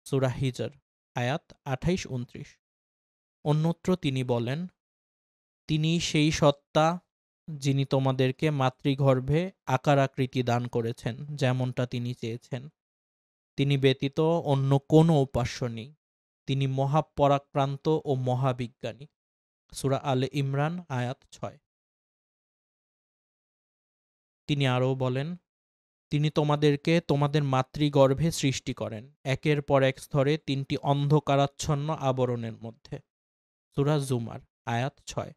সূরা হিজর আয়াত ২৮-২৯। অন্যত্র তিনি বলেন, তিনিই সেই সত্তা যিনি তোমাদেরকে মাতৃগর্ভে আকার আকৃতি দান করেছেন যেমনটা তিনি চেয়েছেন। তিনি ব্যতীত অন্য কোনো উপাস্য নেই। তিনি মহাপরাক্রান্ত ও মহাবিজ্ঞানী। সূরা আলে ইমরান আয়াত ৬। তিনি আরও বলেন, তিনি তোমাদেরকে তোমাদের মাতৃগর্ভে সৃষ্টি করেন একের পর এক স্তরে ৩টি অন্ধকারাচ্ছন্ন আবরণের মধ্যে। সূরা জুমার আয়াত ৬।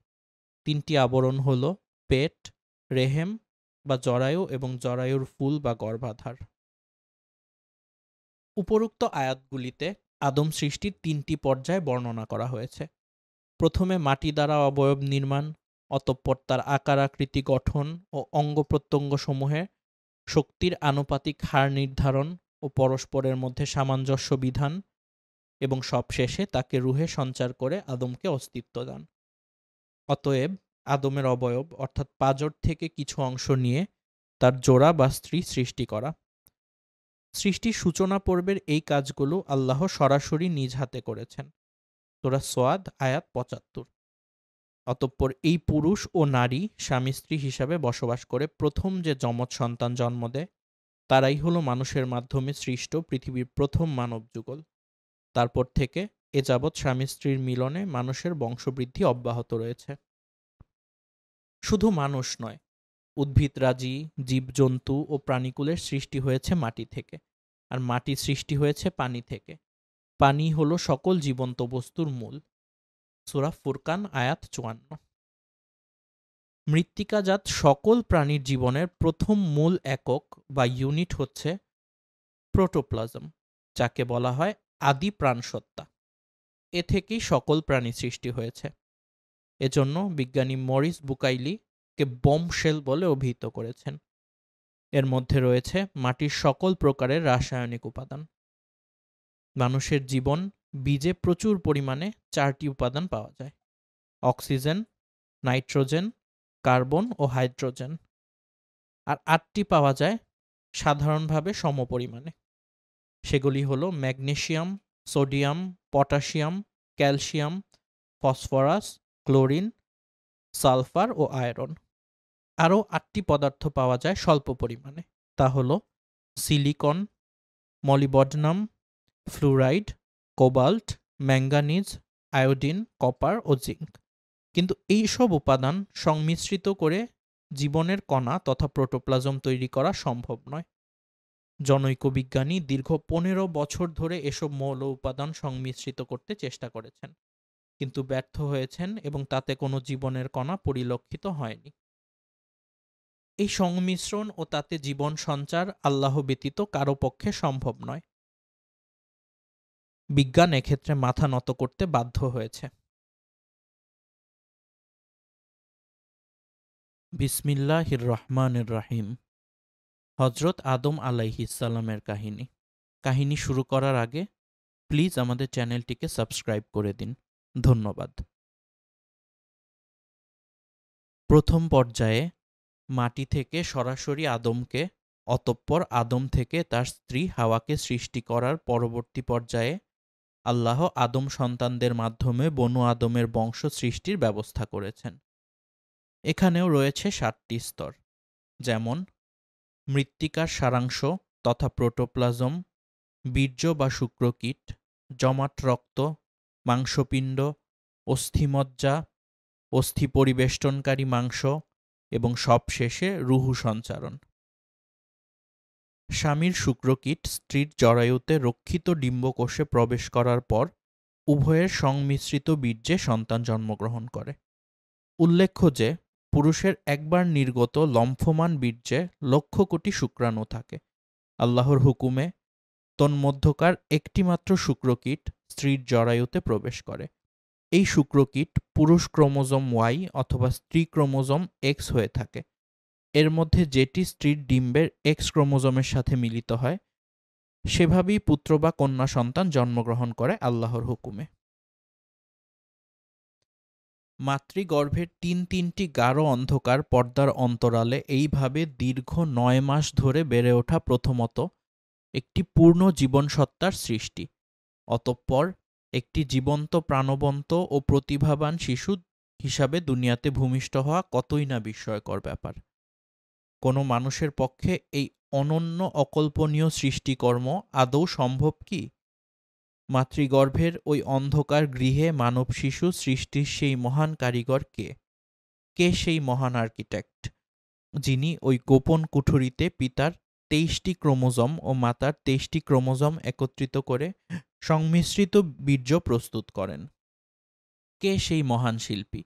৩টি আবরণ হল পেট, রেহেম বা জরায়ু এবং জরায়ুর ফুল বা গর্ভাধার। উপরোক্ত আয়াতগুলিতে আদম সৃষ্টির ৩টি পর্যায় বর্ণনা করা হয়েছে। প্রথমে মাটি দ্বারা অবয়ব নির্মাণ, অতঃপর তার আকার আকৃতি গঠন ও অঙ্গ-প্রত্যঙ্গসমূহে শক্তির আনুপাতিক হার নির্ধারণ ও পরস্পরের মধ্যে সামঞ্জস্য বিধান এবং সবশেষে তাকে রূহে সঞ্চার করে আদমকে অস্তিত্ব দান। অতএব আদমের অবয়ব অর্থাৎ পাঁজর থেকে কিছু অংশ নিয়ে তার জোড়া বা স্ত্রী সৃষ্টি করা। সৃষ্টির সূচনা পর্বের এই কাজগুলো আল্লাহ সরাসরি নিজ হাতে করেছেন। সূরা সোয়াদ আয়াত ৭৫। অতঃপর এই পুরুষ ও নারী স্বামী স্ত্রী হিসাবে বসবাস করে প্রথম যে যমজ সন্তান জন্ম দেয় তারাই হলো মানুষের মাধ্যমে সৃষ্ট পৃথিবীর প্রথম মানব যুগল। তারপর থেকে এ যাবৎ স্বামী স্ত্রীর মিলনে মানুষের বংশবৃদ্ধি অব্যাহত রয়েছে। শুধু মানুষ নয়, উদ্ভিদরাজি, জীবজন্তু ও প্রাণীকুলের সৃষ্টি হয়েছে মাটি থেকে, আর মাটি সৃষ্টি হয়েছে পানি থেকে। পানি হলো সকল জীবন্ত বস্তুর মূল। সূরা ফুরকান আয়াত ৫৪। মৃত্তিকাজাত সকল প্রাণীর জীবনের প্রথম মূল একক বা ইউনিট হচ্ছে প্রোটোপ্লাজম, যাকে বলা হয় আদি প্রাণসত্তা। এ থেকেই সকল প্রাণী সৃষ্টি হয়েছে। এজন্য বিজ্ঞানী মরিস বুকাইলিকে বোম্বশেল বলে অভিহিত করেছেন। এর মধ্যে রয়েছে মাটির সকল প্রকারের রাসায়নিক উপাদান। মানুষের জীবন বীজে প্রচুর পরিমাণে ৪টি উপাদান পাওয়া যায়: অক্সিজেন, নাইট্রোজেন, কার্বন ও হাইড্রোজেন। আর ৮টি পাওয়া যায় সাধারণভাবে সমপরিমাণে। সেগুলি হলো magnesium, sodium, potassium, calcium, phosphorus, chlorine, sulphur ও আয়রন। আরও ৮টি পদার্থ পাওয়া যায় স্বল্প পরিমাণে। তা হল silicon, molybdenum, fluoride, cobalt, manganese, iodine, copper ও জিঙ্ক। কিন্তু এই সব উপাদান সংমিশ্রিত করে জীবনের কণা তথা প্রোটোপ্লাজম তৈরি করা সম্ভব নয়। জনৈক বিজ্ঞানী দীর্ঘ ১৫ বছর ধরে এসব মৌল উপাদান সংমিশ্রিত করতে চেষ্টা করেছেন, কিন্তু ব্যর্থ হয়েছেন এবং তাতে কোনো জীবনের কণা পরিলক্ষিত হয়নি। এই সংমিশ্রণ ও তাতে জীবন সঞ্চার আল্লাহ ব্যতীত কারো পক্ষে সম্ভব নয়। বিজ্ঞান এক্ষেত্রে মাথা নত করতে বাধ্য হয়েছে। বিসমিল্লাহির রহমানির রহিম। হযরত আদম আলাইহিসসালামের কাহিনী। কাহিনী শুরু করার আগে প্লিজ আমাদের চ্যানেলটিকে সাবস্ক্রাইব করে দিন। ধন্যবাদ। প্রথম পর্যায়ে মাটি থেকে সরাসরি আদমকে, অতঃপর আদম থেকে তার স্ত্রী হাওয়াকে সৃষ্টি করার পরবর্তী পর্যায়ে আল্লাহ আদম সন্তানদের মাধ্যমে বনু আদমের বংশ সৃষ্টির ব্যবস্থা করেছেন। এখানেও রয়েছে ৭টি স্তর, যেমন মৃত্তিকার সারাংশ তথা প্রোটোপ্লাজম, বীর্য বা শুক্রকীট, জমাট রক্ত, মাংসপিণ্ড, অস্থিমজ্জা, অস্থি পরিবেষ্টনকারী মাংস এবং সবশেষে রুহু সঞ্চারণ। স্বামীর শুক্রকীট স্ত্রীর জরায়ুতে রক্ষিত ডিম্বকোষে প্রবেশ করার পর উভয়ের সংমিশ্রিত বীর্যে সন্তান জন্মগ্রহণ করে। উল্লেখ্য যে পুরুষের একবার নির্গত লম্ফমান বীর্যে লক্ষ কোটি শুক্রাণু থাকে। আল্লাহর হুকুমে তন্মধ্যকার একটিমাত্র শুক্রকীট স্ত্রীর জরায়ুতে প্রবেশ করে। এই শুক্রকীট পুরুষ ক্রোমোজোম ওয়াই অথবা স্ত্রী ক্রোমোজোম এক্স হয়ে থাকে। এর মধ্যে যেটি স্ত্রীর ডিম্বের এক্স ক্রোমোজোমের সাথে মিলিত হয় সেভাবেই পুত্র বা কন্যা সন্তান জন্মগ্রহণ করে আল্লাহর হুকুমে। মাতৃগর্ভের ৩টি গাঢ় অন্ধকার পর্দার অন্তরালে এইভাবে দীর্ঘ ৯ মাস ধরে বেড়ে ওঠা প্রথমত একটি পূর্ণ জীবনসত্তার সৃষ্টি, অতঃপর একটি জীবন্ত প্রাণবন্ত ও প্রতিভাবান শিশু হিসাবে দুনিয়াতে ভূমিষ্ঠ হওয়া কতই না বিস্ময়কর ব্যাপার। কোনো মানুষের পক্ষে এই অনন্য অকল্পনীয় সৃষ্টিকর্ম আদৌ সম্ভব কি? মাতৃগর্ভের ওই অন্ধকার গৃহে মানব শিশু সৃষ্টির সেই মহান কারিগর কে? কে সেই মহান আর্কিটেক্ট? যিনি ওই গোপন কুঠুরিতে পিতার ২৩টি ক্রোমোজোম ও মাতার ২৩টি ক্রোমোজোম একত্রিত করে সংমিশ্রিত বীর্য প্রস্তুত করেন। কে সেই মহান শিল্পী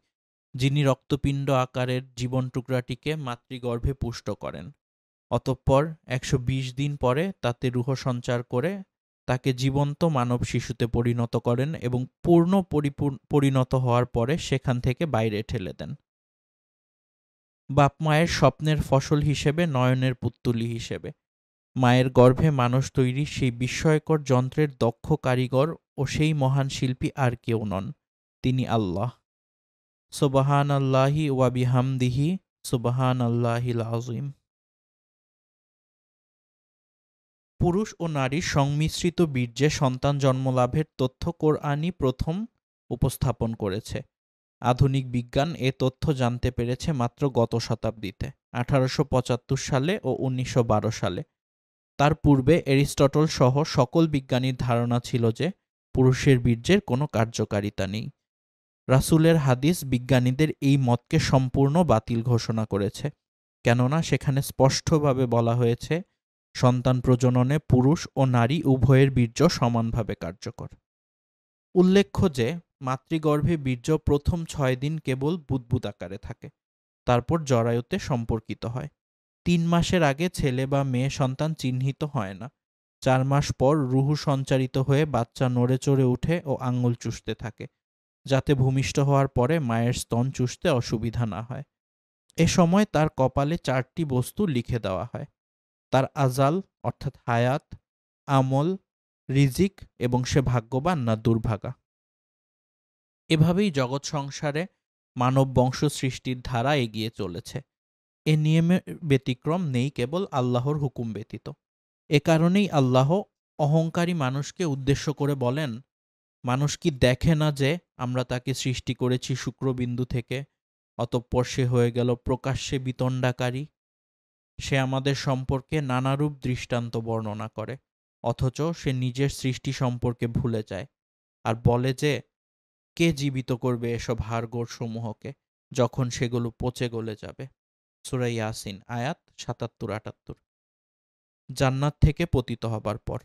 যিনি রক্তপিণ্ড আকারের জীবন টুকরাটিকে মাতৃগর্ভে পুষ্ট করেন, অতঃপর ১২০ দিন পরে তাতে রূহ সঞ্চার করে তাকে জীবন্ত মানব শিশুতে পরিণত করেন এবং পরিণত হওয়ার পরে সেখান থেকে বাইরে ঠেলে দেন, বাপ মায়ের স্বপ্নের ফসল হিসেবে, নয়নের পুত্তলি হিসেবে। মায়ের গর্ভে মানুষ তৈরি সেই বিস্ময়কর যন্ত্রের দক্ষ কারিগর ও সেই মহান শিল্পী আর কেউ নন, তিনি আল্লাহ। সুবহানাল্লাহি ওয়া বিহামদিহি, সুবহানাল্লাহিল আযীম। পুরুষ ও নারীর সংমিশ্রিত বীর্যে সন্তান জন্মলাভের তথ্য কোরআনই প্রথম উপস্থাপন করেছে। আধুনিক বিজ্ঞান এ তথ্য জানতে পেরেছে মাত্র গত শতাব্দীতে, ১৮৭৫ সালে ও ১৯১২ সালে। তার পূর্বে এরিস্টটল সহ সকল বিজ্ঞানীর ধারণা ছিল যে পুরুষের বীর্যের কোনো কার্যকারিতা নেই। রাসূলের হাদিস বিজ্ঞানীদের এই মতকে সম্পূর্ণ বাতিল ঘোষণা করেছে, কেননা সেখানে স্পষ্টভাবে বলা হয়েছে সন্তান প্রজননে পুরুষ ও নারী উভয়ের বীর্য সমানভাবে কার্যকর। উল্লেখ্য যে মাতৃগর্ভে বীর্য প্রথম ৬ দিন কেবল বুদবুদ আকারে থাকে, তারপর জরায়ুতে সম্পর্কিত হয়। ৩ মাসের আগে ছেলে বা মেয়ে সন্তান চিহ্নিত হয় না। ৪ মাস পর রূহ সঞ্চারিত হয়ে বাচ্চা নড়ে চড়ে উঠে ও আঙুল চুষতে থাকে, যাতে ভূমিষ্ঠ হওয়ার পরে মায়ের স্তন চুষতে অসুবিধা না হয়। এ সময় তার কপালে ৪টি বস্তু লিখে দেওয়া হয়: তার আজাল অর্থাৎ হায়াত, আমল, রিজিক এবং সে ভাগ্যবান না দুর্ভাগা। এভাবেই জগৎ সংসারে মানব বংশ সৃষ্টির ধারা এগিয়ে চলেছে। এ নিয়মের ব্যতিক্রম নেই কেবল আল্লাহর হুকুম ব্যতীত। এ কারণেই আল্লাহ অহংকারী মানুষকে উদ্দেশ্য করে বলেন, মানুষ কি দেখে না যে আমরা তাকে সৃষ্টি করেছি শুক্রবিন্দু থেকে, অতঃপর সে হয়ে গেল প্রকাশ্যে বিতণ্ডাকারী। সে আমাদের সম্পর্কে নানারূপ দৃষ্টান্ত বর্ণনা করে, অথচ সে নিজের সৃষ্টি সম্পর্কে ভুলে যায় আর বলে যে কে জীবিত করবে এসব হাড়গোড় সমূহকে যখন সেগুলো পচে গলে যাবে। সূরা ইয়াসিন আয়াত ৭৭-৭৮। জান্নাত থেকে পতিত হবার পর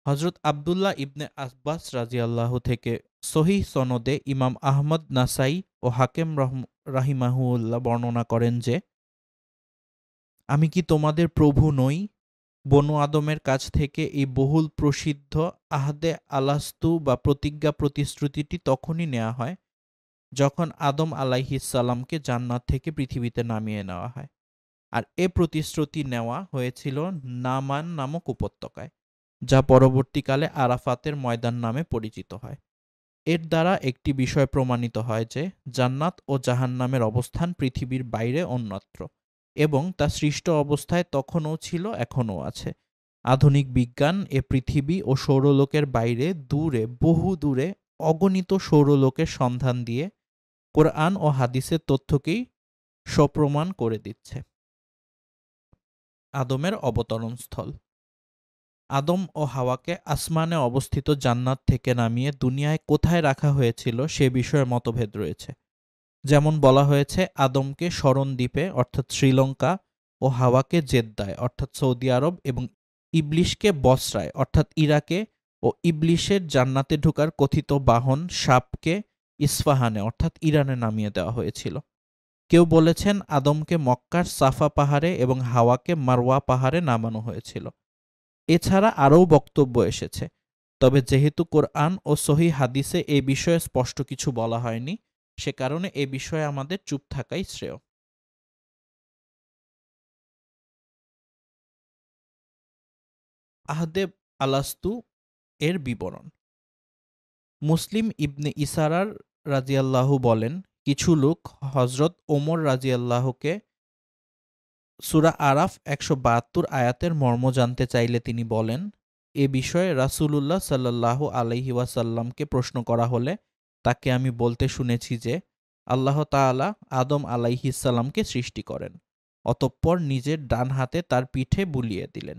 হযরত আব্দুল্লাহ ইবনে আব্বাস রাদিয়াল্লাহু থেকে সহিহ সনদে ইমাম আহমদ, নাসাই ও হাকেম রাহিমাহুল্লাহ বর্ণনা করেন যে, আমি কি তোমাদের প্রভু নই? বনু আদমের কাছ থেকে এই বহুল প্রসিদ্ধ আহদে আলাস্তু বা প্রতিজ্ঞা প্রতিশ্রুতিটি তখনই নেওয়া হয় যখন আদম আলাইহিসসালামকে জান্নাত থেকে পৃথিবীতে নামিয়ে নেওয়া হয়, আর এ প্রতিশ্রুতি নেওয়া হয়েছিল নামান নামক উপত্যকায়, যা পরবর্তীকালে আরাফাতের ময়দান নামে পরিচিত হয়। এর দ্বারা একটি বিষয় প্রমাণিত হয় যে জান্নাত ও জাহান্নামের অবস্থান পৃথিবীর বাইরে অন্যত্র, এবং তা সৃষ্ট অবস্থায় তখনও ছিল, এখনও আছে। আধুনিক বিজ্ঞান এ পৃথিবী ও সৌরলোকের বাইরে দূরে, বহু দূরে অগণিত সৌরলোকের সন্ধান দিয়ে কোরআন ও হাদিসের তথ্যকেই সপ্রমাণ করে দিচ্ছে। আদমের অবতরণস্থল। আদম ও হাওয়াকে আসমানে অবস্থিত জান্নাত থেকে নামিয়ে দুনিয়ায় কোথায় রাখা হয়েছিল সে বিষয়ে মতভেদ রয়েছে। যেমন বলা হয়েছে আদমকে শরণ দ্বীপে অর্থাৎ শ্রীলঙ্কা ও হাওয়াকে জেদ্দায় অর্থাৎ সৌদি আরব এবং ইবলিশকে বসরায় অর্থাৎ ইরাকে ও ইবলিশের জান্নাতে ঢোকার কথিত বাহন সাপকে ইস্পাহানে অর্থাৎ ইরানে নামিয়ে দেওয়া হয়েছিল। কেউ বলেছেন আদমকে মক্কার সাফা পাহাড়ে এবং হাওয়াকে মারওয়া পাহাড়ে নামানো হয়েছিল। এছাড়া আরও বক্তব্য এসেছে, তবে যেহেতু কোরআন ও সহিহ হাদিসে এ বিষয়ে স্পষ্ট কিছু বলা হয়নি, সে কারণে এ বিষয়ে আমাদের চুপ থাকাই শ্রেয়। আহদে আলাস্তু এর বিবরণ। মুসলিম ইবনে ইসারার রাজিয়াল্লাহু বলেন, কিছু লোক হজরত ওমর রাজিয়াল্লাহুকে সূরা আরাফ ১৭২ আয়াতের মর্ম জানতে চাইলে তিনি বলেন, এ বিষয়ে রাসূলুল্লাহ সাল্লাল্লাহু আলাইহি ওয়াসাল্লামকে প্রশ্ন করা হলে তাকে আমি বলতে শুনেছি যে আল্লাহ তাআলা আদম আলাইহিসসালামকে সৃষ্টি করেন, অতঃপর নিজের ডান হাতে তার পিঠে বুলিয়ে দিলেন।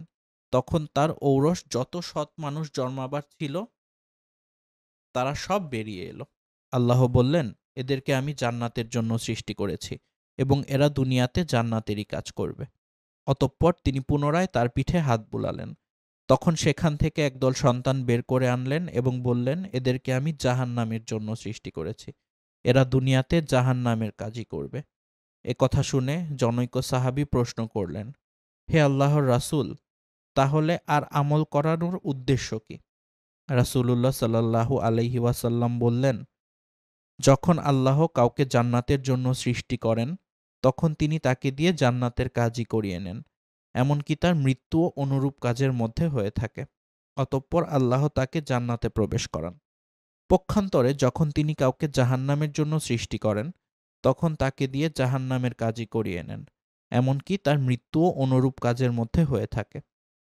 তখন তার ঔরস যত সৎ মানুষ জন্মাবার ছিল তারা সব বেরিয়ে এলো। আল্লাহ বললেন, এদেরকে আমি জান্নাতের জন্য সৃষ্টি করেছি, এবং এরা দুনিয়াতে জান্নাতেরই কাজ করবে। অতঃপর তিনি পুনরায় তার পিঠে হাত বুলালেন। তখন সেখান থেকে একদল সন্তান বের করে আনলেন এবং বললেন, এদেরকে আমি জাহান্নামের জন্য সৃষ্টি করেছি। এরা দুনিয়াতে জাহান্নামের কাজই করবে। এ কথা শুনে জনৈক সাহাবী প্রশ্ন করলেন, হে আল্লাহর রাসূল, তাহলে আর আমল করানোর উদ্দেশ্য কি? রাসূলুল্লাহ সাল্লাল্লাহু আলাইহি ওয়াসাল্লাম বললেন, যখন আল্লাহ কাউকে জান্নাতের জন্য সৃষ্টি করেন, তখন তিনি তাকে দিয়ে জান্নাতের কাজই করিয়ে নেন, এমনকি তার মৃত্যুও অনুরূপ কাজের মধ্যে হয়ে থাকে। অতঃপর আল্লাহ তাকে জান্নাতে প্রবেশ করান। পক্ষান্তরে যখন তিনি কাউকে জাহান্নামের জন্য সৃষ্টি করেন, তখন তাকে দিয়ে জাহান্নামের কাজই করিয়ে নেন, এমনকি তার মৃত্যুও অনুরূপ কাজের মধ্যে হয়ে থাকে।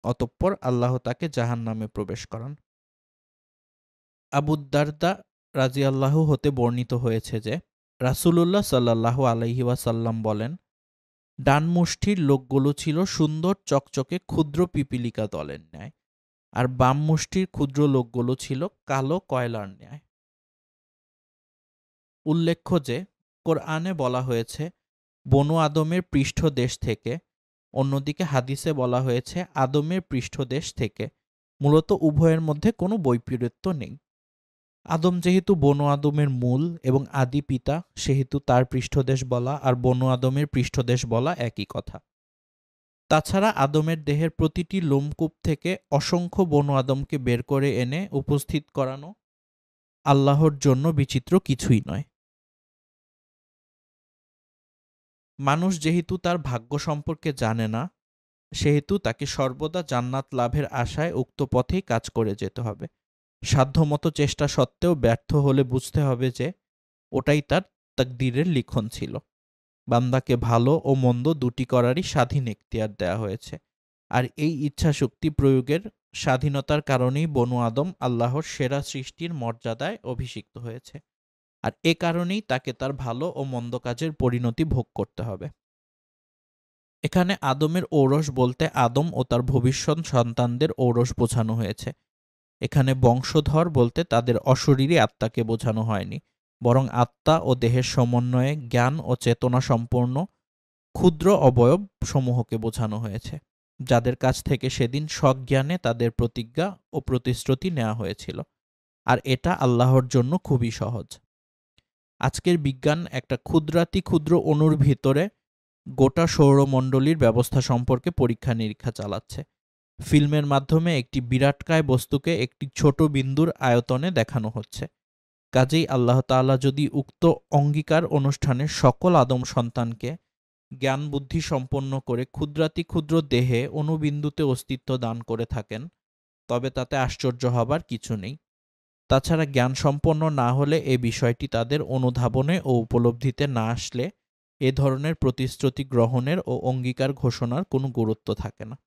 অতঃপর আল্লাহ তাকে জাহান্নামে প্রবেশ করান। আবু দারদা রাদিয়াল্লাহু হতে বর্ণিত হয়েছে যে, রাসূলুল্লাহ সাল্লাল্লাহু আলাইহি ওয়াসাল্লাম বলেন, ডান মুষ্টির লোকগুলো ছিল সুন্দর চকচকে ক্ষুদ্র পিপীলিকা দলের ন্যায়, আর বাম মুষ্টির ক্ষুদ্র লোকগুলো ছিল কালো কয়লার ন্যায়। উল্লেখ্য যে, কোরআনে বলা হয়েছে বনু আদমের পৃষ্ঠদেশ থেকে, অন্যদিকে হাদিসে বলা হয়েছে আদমের পৃষ্ঠদেশ থেকে। মূলত উভয়ের মধ্যে কোনো বৈপরীত্য নেই। আদম যেহেতু বনু আদমের মূল এবং আদি পিতা, সেহেতু তার পৃষ্ঠদেশ বলা আর বনু আদমের পৃষ্ঠদেশ বলা একই কথা। তাছাড়া আদমের দেহের প্রতিটি লোমকূপ থেকে অসংখ্য বনু আদমকে বের করে এনে উপস্থিত করানো আল্লাহর জন্য বিচিত্র কিছুই নয়। মানুষ যেহেতু তার ভাগ্য সম্পর্কে জানে না, সেহেতু তাকে সর্বদা জান্নাত লাভের আশায় উক্ত পথেই কাজ করে যেতে হবে। সাধ্যমতো চেষ্টা সত্ত্বেও ব্যর্থ হলে বুঝতে হবে যে ওটাই তার তাকদীরের লিখন ছিল। বান্দাকে ভালো ও মন্দ দুটি করারই স্বাধীন এখতিয়ার দেয়া হয়েছে, আর এই ইচ্ছাশক্তি প্রয়োগের স্বাধীনতার কারণেই বনু আদম আল্লাহর সেরা সৃষ্টির মর্যাদায় অভিষিক্ত হয়েছে, আর এ কারণেই তাকে তার ভালো ও মন্দ কাজের পরিণতি ভোগ করতে হবে। এখানে আদমের ঔরস বলতে আদম ও তার ভবিষ্যৎ সন্তানদের ঔরস বোঝানো হয়েছে। এখানে বংশধর বলতে তাদের অশরীরী আত্মাকে বোঝানো হয়নি, বরং আত্মা ও দেহের সমন্বয়ে জ্ঞান ও চেতনা সম্পন্ন ক্ষুদ্র অবয়ব সমূহকে বোঝানো হয়েছে, যাদের কাছ থেকে সেদিন সজ্ঞানে তাদের প্রতিজ্ঞা ও প্রতিশ্রুতি নেওয়া হয়েছিল। আর এটা আল্লাহর জন্য খুবই সহজ। আজকের বিজ্ঞান একটা ক্ষুদ্রাতি ক্ষুদ্র অণুর ভিতরে গোটা সৌরমণ্ডলীর ব্যবস্থা সম্পর্কে পরীক্ষা নিরীক্ষা চালাচ্ছে। ফিল্মের মাধ্যমে একটি বিরাটকায় বস্তুকে একটি ছোট বিন্দুর আয়তনে দেখানো হচ্ছে। কাজেই আল্লাহ তাআলা যদি উক্ত অঙ্গীকার অনুষ্ঠানে সকল আদম সন্তানকে জ্ঞান বুদ্ধি সম্পন্ন করে ক্ষুদ্রাতি ক্ষুদ্র দেহে অণুবিন্দুতে অস্তিত্ব দান করে থাকেন, তবে তাতে আশ্চর্য হবার কিছু নেই। তাছাড়া জ্ঞান সম্পন্ন না হলে এ বিষয়টি তাদের অনুধাবনে ও উপলব্ধিতে না আসলে এ ধরনের প্রতিশ্রুতি গ্রহণের ও অঙ্গীকার ঘোষণার কোনো গুরুত্ব থাকে না।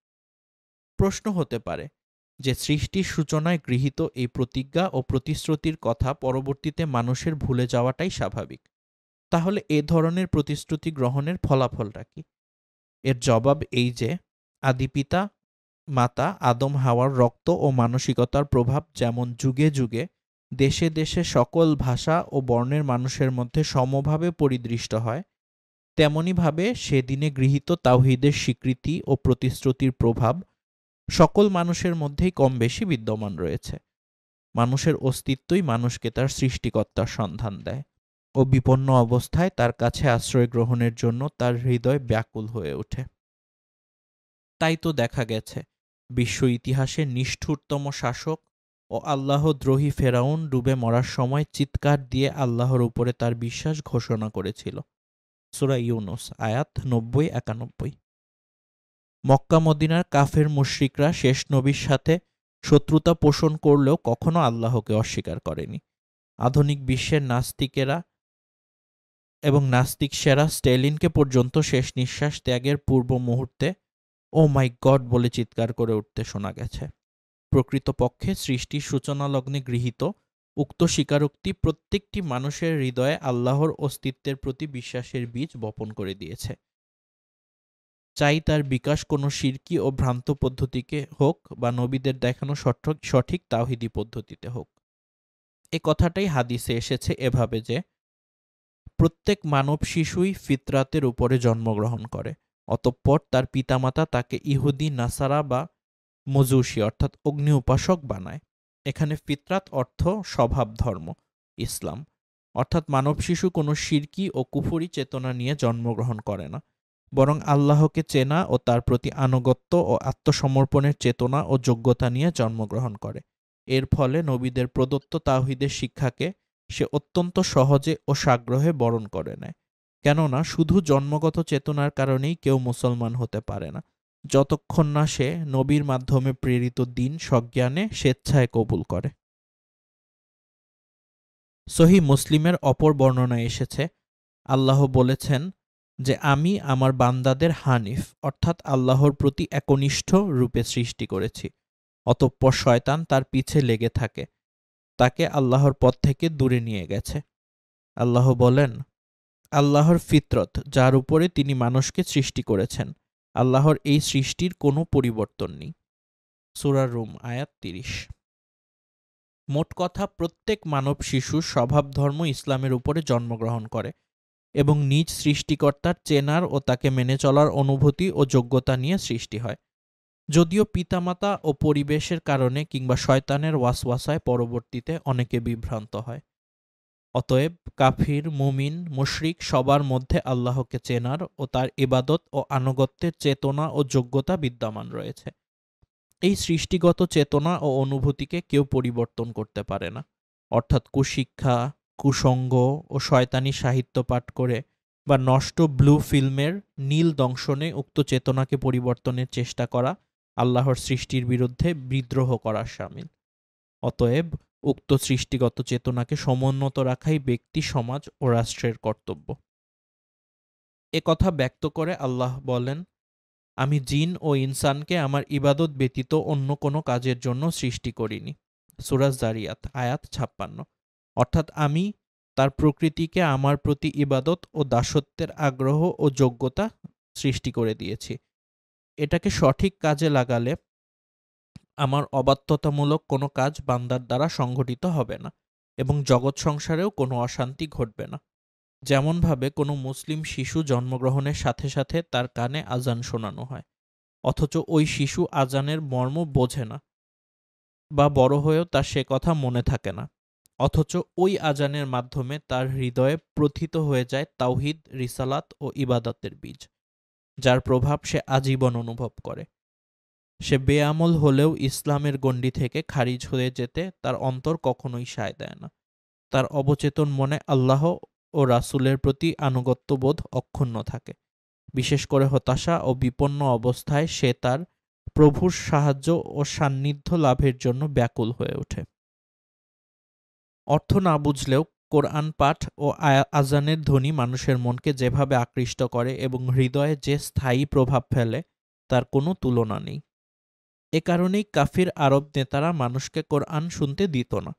প্রশ্ন হতে পারে যে, সৃষ্টির সূচনায় গৃহীত এই প্রতিজ্ঞা ও প্রতিশ্রুতির কথা পরবর্তীতে মানুষের ভুলে যাওয়াটাই স্বাভাবিক। তাহলে এ ধরনের প্রতিশ্রুতি গ্রহণের ফলাফলটা কি? এর জবাব এই যে, আদিপিতা মাতা আদম হাওয়ার রক্ত ও মানসিকতার প্রভাব যেমন যুগে যুগে দেশে দেশে সকল ভাষা ও বর্ণের মানুষের মধ্যে সমভাবে পরিদৃষ্ট হয়, তেমনিভাবে সেদিনে গৃহীত তাওহীদের স্বীকৃতি ও প্রতিশ্রুতির প্রভাব সকল মানুষের মধ্যেই কম বেশি বিদ্যমান রয়েছে। মানুষের অস্তিত্বই মানুষকে তার সৃষ্টিকর্তার সন্ধান দেয় ও বিপন্ন অবস্থায় তার কাছে আশ্রয় গ্রহণের জন্য তার হৃদয় ব্যাকুল হয়ে ওঠে। তাই তো দেখা গেছে বিশ্ব ইতিহাসে নিষ্ঠুরতম শাসক ও আল্লাহদ্রোহী ফেরাউন ডুবে মরার সময় চিৎকার দিয়ে আল্লাহর উপরে তার বিশ্বাস ঘোষণা করেছিল। সূরা ইউনূস আয়াত ৯০-৯১। মক্কা মদিনার কাফের মুশরিকরা শেষ নবীর সাথে শত্রুতা পোষণ করলেও কখনো আল্লাহকে অস্বীকার করেনি। আধুনিক বিশ্বের নাস্তিকেরা এবং নাস্তিক সেরা স্টেলিনকে পর্যন্ত শেষ নিঃশ্বাস ত্যাগের পূর্ব মুহূর্তে ও মাই গড বলে চিৎকার করে উঠতে শোনা গেছে। প্রকৃতপক্ষে সৃষ্টির সূচনা লগ্নে গৃহীত উক্ত স্বীকারোক্তি প্রত্যেকটি মানুষের হৃদয়ে আল্লাহর অস্তিত্বের প্রতি বিশ্বাসের বীজ বপন করে দিয়েছে। চাই তার বিকাশ কোনো শিরকি ও ভ্রান্ত পদ্ধতিকে হোক বা নবীদের দেখানো সঠিক তাওহীদি পদ্ধতিতে হোক। এ কথাটাই হাদিসে এসেছে এভাবে যে, প্রত্যেক মানব শিশুই ফিতরাতের উপরে জন্মগ্রহণ করে। অতঃপর তার পিতামাতা তাকে ইহুদি, নাসারা বা মজুসী অর্থাৎ অগ্নি উপাসক বানায়। এখানে ফিতরাত অর্থ স্বভাব ধর্ম, ইসলাম। অর্থাৎ মানব শিশু কোনো শিরকি ও কুফরি চেতনা নিয়ে জন্মগ্রহণ করে না, বরং আল্লাহকে চেনা ও তার প্রতি আনুগত্য ও আত্মসমর্পণের চেতনা ও যোগ্যতা নিয়ে জন্মগ্রহণ করে। এর ফলে নবীদের প্রদত্ত তাওহীদের শিক্ষাকে সে অত্যন্ত সহজে ও সাগ্রহে বরণ করে নেয়। কেননা শুধু জন্মগত চেতনার কারণেই কেউ মুসলমান হতে পারে না, যতক্ষণ না সে নবীর মাধ্যমে প্রেরিত দ্বীন সজ্ঞানে স্বেচ্ছায় কবুল করে। সহিহ মুসলিমের অপর বর্ণনায় এসেছে, আল্লাহ বলেছেন যে আমি আমার বান্দাদের হানিফ অর্থাৎ আল্লাহর প্রতি একনিষ্ঠ রূপে সৃষ্টি করেছি। অতঃপর শয়তান তার পিছে লেগে থাকে, তাকে আল্লাহর পথ থেকে দূরে নিয়ে গেছে। আল্লাহ বলেন, আল্লাহর ফিতরত যার উপরে তিনি মানুষকে সৃষ্টি করেছেন, আল্লাহর এই সৃষ্টির কোনো পরিবর্তন নেই। সূরা রুম আয়াত ৩০। মোট কথা, প্রত্যেক মানব শিশু স্বভাব ধর্ম ইসলামের উপরে জন্মগ্রহণ করে এবং নিজ সৃষ্টিকর্তার চেনার ও তাকে মেনে চলার অনুভূতি ও যোগ্যতা নিয়ে সৃষ্টি হয়। যদিও পিতামাতা ও পরিবেশের কারণে কিংবা শয়তানের ওয়াসওয়াসায় পরবর্তীতে অনেকে বিভ্রান্ত হয়। অতএব কাফির, মুমিন, মুশরিক সবার মধ্যে আল্লাহকে চেনার ও তার ইবাদত ও আনুগত্যের চেতনা ও যোগ্যতা বিদ্যমান রয়েছে। এই সৃষ্টিগত চেতনা ও অনুভূতিকে কেউ পরিবর্তন করতে পারে না। অর্থাৎ কুশিক্ষা, কুসঙ্গ ও শয়তানি সাহিত্য পাঠ করে বা নষ্ট ব্লু ফিল্মের নীল দংশনে উক্ত চেতনাকে পরিবর্তনের চেষ্টা করা আল্লাহর সৃষ্টির বিরুদ্ধে বিদ্রোহ করার শামিল। অতএব উক্ত সৃষ্টিগত চেতনাকে সমুন্নত রাখাই ব্যক্তি, সমাজ ও রাষ্ট্রের কর্তব্য। এ কথা ব্যক্ত করে আল্লাহ বলেন, আমি জিন ও ইনসানকে আমার ইবাদত ব্যতীত অন্য কোনো কাজের জন্য সৃষ্টি করিনি। সূরা যারিয়াত আয়াত ৫৬। অর্থাৎ আমি তার প্রকৃতিকে আমার প্রতি ইবাদত ও দাসত্বের আগ্রহ ও যোগ্যতা সৃষ্টি করে দিয়েছি। এটাকে সঠিক কাজে লাগালে আমার অবাধ্যতামূলক কোনো কাজ বান্দার দ্বারা সংঘটিত হবে না এবং জগৎ সংসারেও কোনো অশান্তি ঘটবে না। যেমনভাবে কোনো মুসলিম শিশু জন্মগ্রহণের সাথে সাথে তার কানে আজান শোনানো হয়, অথচ ওই শিশু আজানের মর্ম বোঝে না বা বড় হয়েও তার সে কথা মনে থাকে না, অথচ ওই আজানের মাধ্যমে তার হৃদয়ে প্রথিত হয়ে যায় তাওহীদ, রিসালাত ও ইবাদতের বীজ, যার প্রভাব সে আজীবন অনুভব করে। সে বেআমল হলেও ইসলামের গণ্ডি থেকে খারিজ হয়ে যেতে তার অন্তর কখনোই সায় দেয় না। তার অবচেতন মনে আল্লাহ ও রাসূলের প্রতি আনুগত্যবোধ অক্ষুণ্ণ থাকে। বিশেষ করে হতাশা ও বিপন্ন অবস্থায় সে তার প্রভুর সাহায্য ও সান্নিধ্য লাভের জন্য ব্যাকুল হয়ে ওঠে। অর্থ না বুঝলেও কোরআন পাঠ ও আজানের ধ্বনি মানুষের মনকে যেভাবে আকৃষ্ট করে এবং হৃদয়ে যে স্থায়ী প্রভাব ফেলে তার কোনো তুলনা নেই। এ কারণেই কাফির আরব নেতারা মানুষকে কোরআন শুনতে দিত না,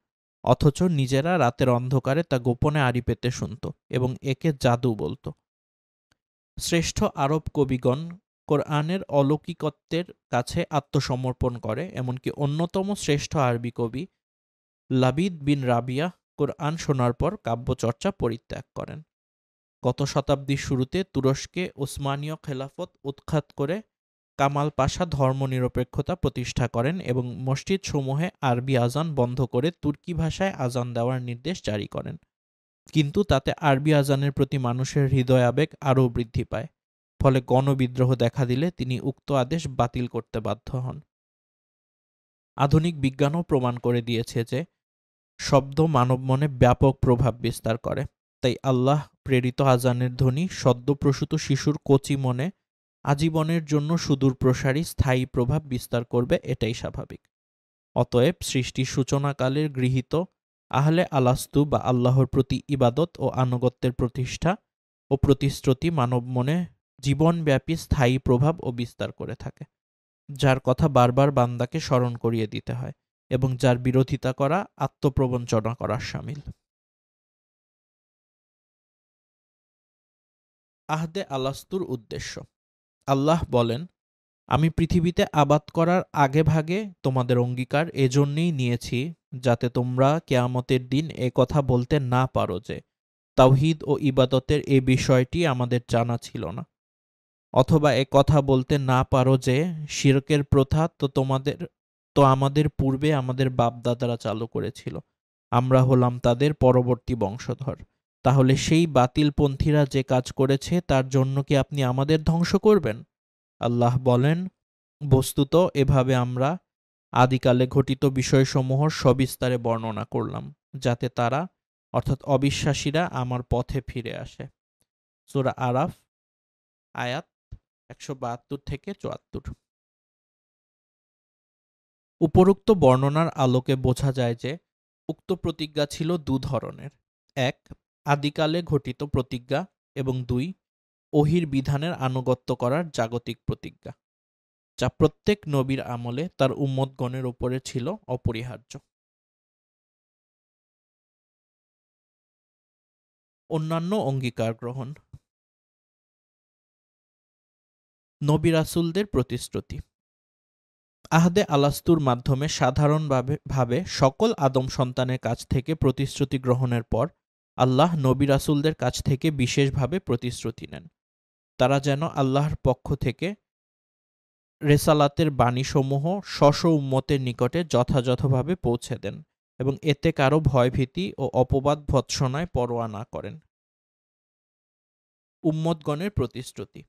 অথচ নিজেরা রাতের অন্ধকারে তা গোপনে আড়ি পেতে শুনত এবং একে জাদু বলত। শ্রেষ্ঠ আরব কবিগণ কোরআনের অলৌকিকত্বের কাছে আত্মসমর্পণ করে। এমনকি অন্যতম শ্রেষ্ঠ আরবি কবি লাবিদ বিন রাবিয়া কোরআন শোনার পর কাব্যচর্চা পরিত্যাগ করেন। গত শতাব্দীর শুরুতে তুরস্কে উসমানীয় খেলাফত উৎখাত করে কামাল পাশা ধর্মনিরপেক্ষতা প্রতিষ্ঠা করেন এবং মসজিদসমূহে আরবি আজান বন্ধ করে তুর্কি ভাষায় আজান দেওয়ার নির্দেশ জারি করেন। কিন্তু তাতে আরবি আজানের প্রতি মানুষের হৃদয় আবেগ আরও বৃদ্ধি পায়। ফলে গণবিদ্রোহ দেখা দিলে তিনি উক্ত আদেশ বাতিল করতে বাধ্য হন। আধুনিক বিজ্ঞানও প্রমাণ করে দিয়েছে যে শব্দ মানব মনে ব্যাপক প্রভাব বিস্তার করে। তাই আল্লাহ প্রেরিত আজানের ধ্বনি সদ্যপ্রসূত শিশুর কচি মনে আজীবনের জন্য সুদূর প্রসারী স্থায়ী প্রভাব বিস্তার করবে, এটাই স্বাভাবিক। অতএব সৃষ্টির সূচনাকালের গৃহীত আহলে আলাস্তু বা আল্লাহর প্রতি ইবাদত ও আনুগত্যের প্রতিষ্ঠা ও প্রতিশ্রুতি মানব মনে জীবনব্যাপী স্থায়ী প্রভাব ও বিস্তার করে থাকে, যার কথা বারবার বান্দাকে স্মরণ করিয়ে দিতে হয় এবং যার বিরোধিতা করা আত্মপ্রবঞ্চনা করার শামিল। আহদে আলাস্তুর উদ্দেশ্য। আল্লাহ বলেন, আমি পৃথিবীতে আবাদ করার আগে ভাগে তোমাদের অঙ্গীকার এজন্যই নিয়েছি যাতে তোমরা কিয়ামতের দিন এ কথা বলতে না পারো যে তাওহীদ ও ইবাদতের এ বিষয়টি আমাদের জানা ছিল না, অথবা এ কথা বলতে না পারো যে শিরকের প্রথা তো আমাদের পূর্বে আমাদের বাপদাদারা চালু করেছিল, আমরা হলাম তাদের পরবর্তী বংশধর। তাহলে সেই বাতিলপন্থীরা যে কাজ করেছে তার জন্য কি আপনি আমাদের ধ্বংস করবেন? আল্লাহ বলেন, বস্তুত এভাবে আমরা আদিকালে ঘটিত বিষয়সমূহ সবিস্তারে বর্ণনা করলাম, যাতে তারা অর্থাৎ অবিশ্বাসীরা আমার পথে ফিরে আসে। সূরা আরাফ আয়াত ১৭২ থেকে ৭৪। উপরোক্ত বর্ণনার আলোকে বোঝা যায় যে উক্ত প্রতিজ্ঞা ছিল দু ধরনের: এক, আদিকালে ঘটিত প্রতিজ্ঞা, এবং দুই, ওহীর বিধানের আনুগত্য করার জাগতিক প্রতিজ্ঞা, যা প্রত্যেক নবীর আমলে তার উম্মতগণের উপরে ছিল অপরিহার্য। অন্যান্য অঙ্গীকার গ্রহণ। নবী রাসূলদের প্রতিশ্রুতি। আহদে আলাস্তুর মাধ্যমে সাধারণভাবে সকল আদম সন্তানের কাছ থেকে প্রতিশ্রুতি গ্রহণের পর আল্লাহ নবী রাসূলদের কাছ থেকে বিশেষভাবে প্রতিশ্রুতি নেন, তারা যেন আল্লাহর পক্ষ থেকে রেসালাতের বাণীসমূহ স্ব উম্মতের নিকটে যথাযথভাবে পৌঁছে দেন এবং এতে কারো ভয়ভীতি ও অপবাদ ভৎসনায় পরোয়া না করেন। উম্মতগণের প্রতিশ্রুতি।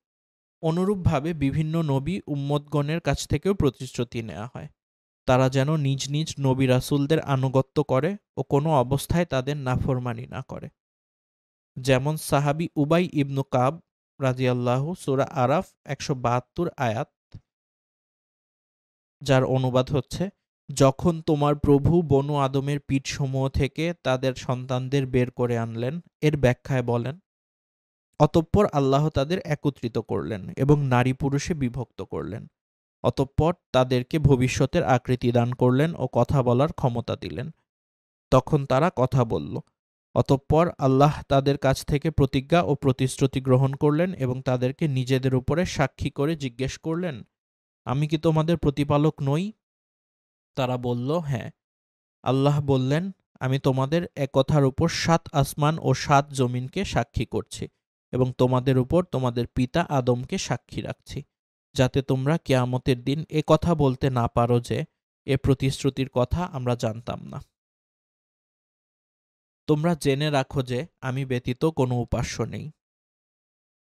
অনুরূপভাবে বিভিন্ন নবী উম্মতগণের কাছ থেকেও প্রতিশ্রুতি নেওয়া হয়, তারা যেন নিজ নিজ নবী রাসূলদের আনুগত্য করে ও কোনো অবস্থায় তাদের নাফরমানি না করে। যেমন সাহাবী উবাই ইবনু কাব রাদিয়াল্লাহু, সূরা আরাফ ১৭২ আয়াত, যার অনুবাদ হচ্ছে, যখন তোমার প্রভু বনু আদমের পিঠসমূহ থেকে তাদের সন্তানদের বের করে আনলেন, এর ব্যাখ্যায় বলেন, অতঃপর আল্লাহ তাদের একত্রিত করলেন এবং নারী পুরুষে বিভক্ত করলেন। অতঃপর তাদেরকে ভবিষ্যতের আকৃতি দান করলেন ও কথা বলার ক্ষমতা দিলেন। তখন তারা কথা বলল। অতঃপর আল্লাহ তাদের কাছ থেকে প্রতিজ্ঞা ও প্রতিশ্রুতি গ্রহণ করলেন এবং তাদেরকে নিজেদের উপরে সাক্ষী করে জিজ্ঞেস করলেন, আমি কি তোমাদের প্রতিপালক নই? তারা বলল, হ্যাঁ। আল্লাহ বললেন, আমি তোমাদের একথার উপর ৭ আসমান ও ৭ জমিনকে সাক্ষী করছি এবং তোমাদের উপর তোমাদের পিতা আদমকে সাক্ষী রাখছি, যাতে তোমরা কিয়ামতের দিন এ কথা বলতে না পারো যে এ প্রতিশ্রুতির কথা আমরা জানতাম না। তোমরা জেনে রাখো যে আমি ব্যতীত কোনো উপাস্য নেই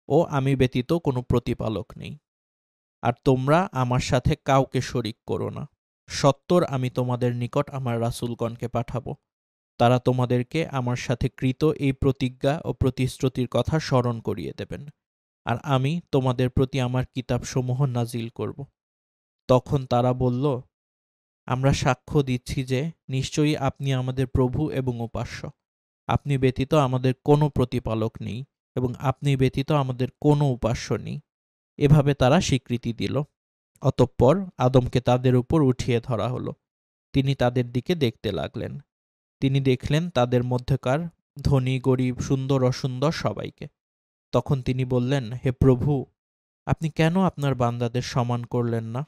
ও আমি ব্যতীত কোনো প্রতিপালক নেই, আর তোমরা আমার সাথে কাউকে শরিক করো না। সত্বর আমি তোমাদের নিকট আমার রাসূলগণকে পাঠাবো, তারা তোমাদেরকে আমার সাথে কৃত এই প্রতিজ্ঞা ও প্রতিশ্রুতির কথা স্মরণ করিয়ে দেবেন, আর আমি তোমাদের প্রতি আমার কিতাবসমূহ নাজিল করব। তখন তারা বলল, আমরা সাক্ষ্য দিচ্ছি যে নিশ্চয়ই আপনি আমাদের প্রভু এবং উপাস্য, আপনি ব্যতীত আমাদের কোনো প্রতিপালক নেই এবং আপনি ব্যতীত আমাদের কোনো উপাস্য নেই। এভাবে তারা স্বীকৃতি দিল। অতঃপর আদমকে তাদের উপর উঠিয়ে ধরা হলো। তিনি তাদের দিকে দেখতে লাগলেন। তিনি দেখলেন তাদের মধ্যকার ধনী গরিব সুন্দর অসুন্দর সবাইকে। তখন তিনি বললেন, হে প্রভু, আপনি কেন আপনার বান্দাদের সমান করলেন না?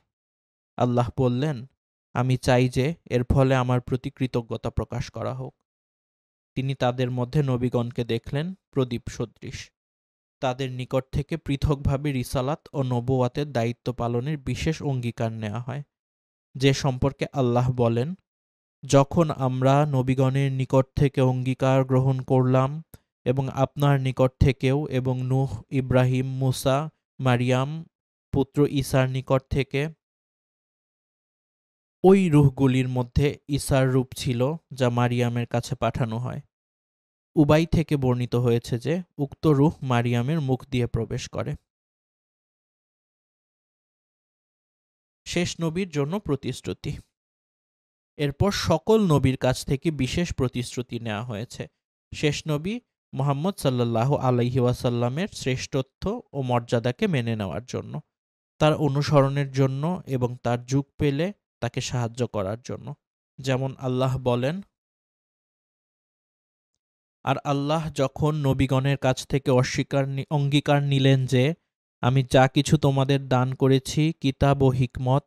আল্লাহ বললেন, আমি চাই যে এর ফলে আমার প্রতি কৃতজ্ঞতা প্রকাশ করা হোক। তিনি তাদের মধ্যে নবীগণকে দেখলেন প্রদীপ সদৃশ। তাদের নিকট থেকে পৃথকভাবে রিসালাত ও নবুওয়াতের দায়িত্ব পালনের বিশেষ অঙ্গীকার নেওয়া হয়, যে সম্পর্কে আল্লাহ বলেন, যখন আমরা নবীগণের নিকট থেকে অঙ্গীকার গ্রহণ করলাম এবং আপনার নিকট থেকেও এবং নূহ, ইব্রাহিম, মূসা, মারিয়াম পুত্র ঈসার নিকট থেকে, ওই রূহগুলির মধ্যে ঈসার রূপ ছিল যা মারিয়ামের কাছে পাঠানো হয়। উবাই থেকে বর্ণিত হয়েছে যে উক্ত রূহ মারিয়ামের মুখ দিয়ে প্রবেশ করে। শেষ নবীর জন্য প্রতিশ্রুতি। এরপর সকল নবীর কাছ থেকে বিশেষ প্রতিশ্রুতি নেওয়া হয়েছে শেষ নবী মুহাম্মদ সাল্লাল্লাহু আলাইহি ওয়াসাল্লামের শ্রেষ্ঠত্ব ও মর্যাদাকে মেনে নেওয়ার জন্য, তার অনুসরণের জন্য এবং তার যুগ পেলে তাকে সাহায্য করার জন্য। যেমন আল্লাহ বলেন, আর আল্লাহ যখন নবীগণের কাছ থেকে অঙ্গীকার নিলেন যে আমি যা কিছু তোমাদের দান করেছি কিতাব ও হিকমত,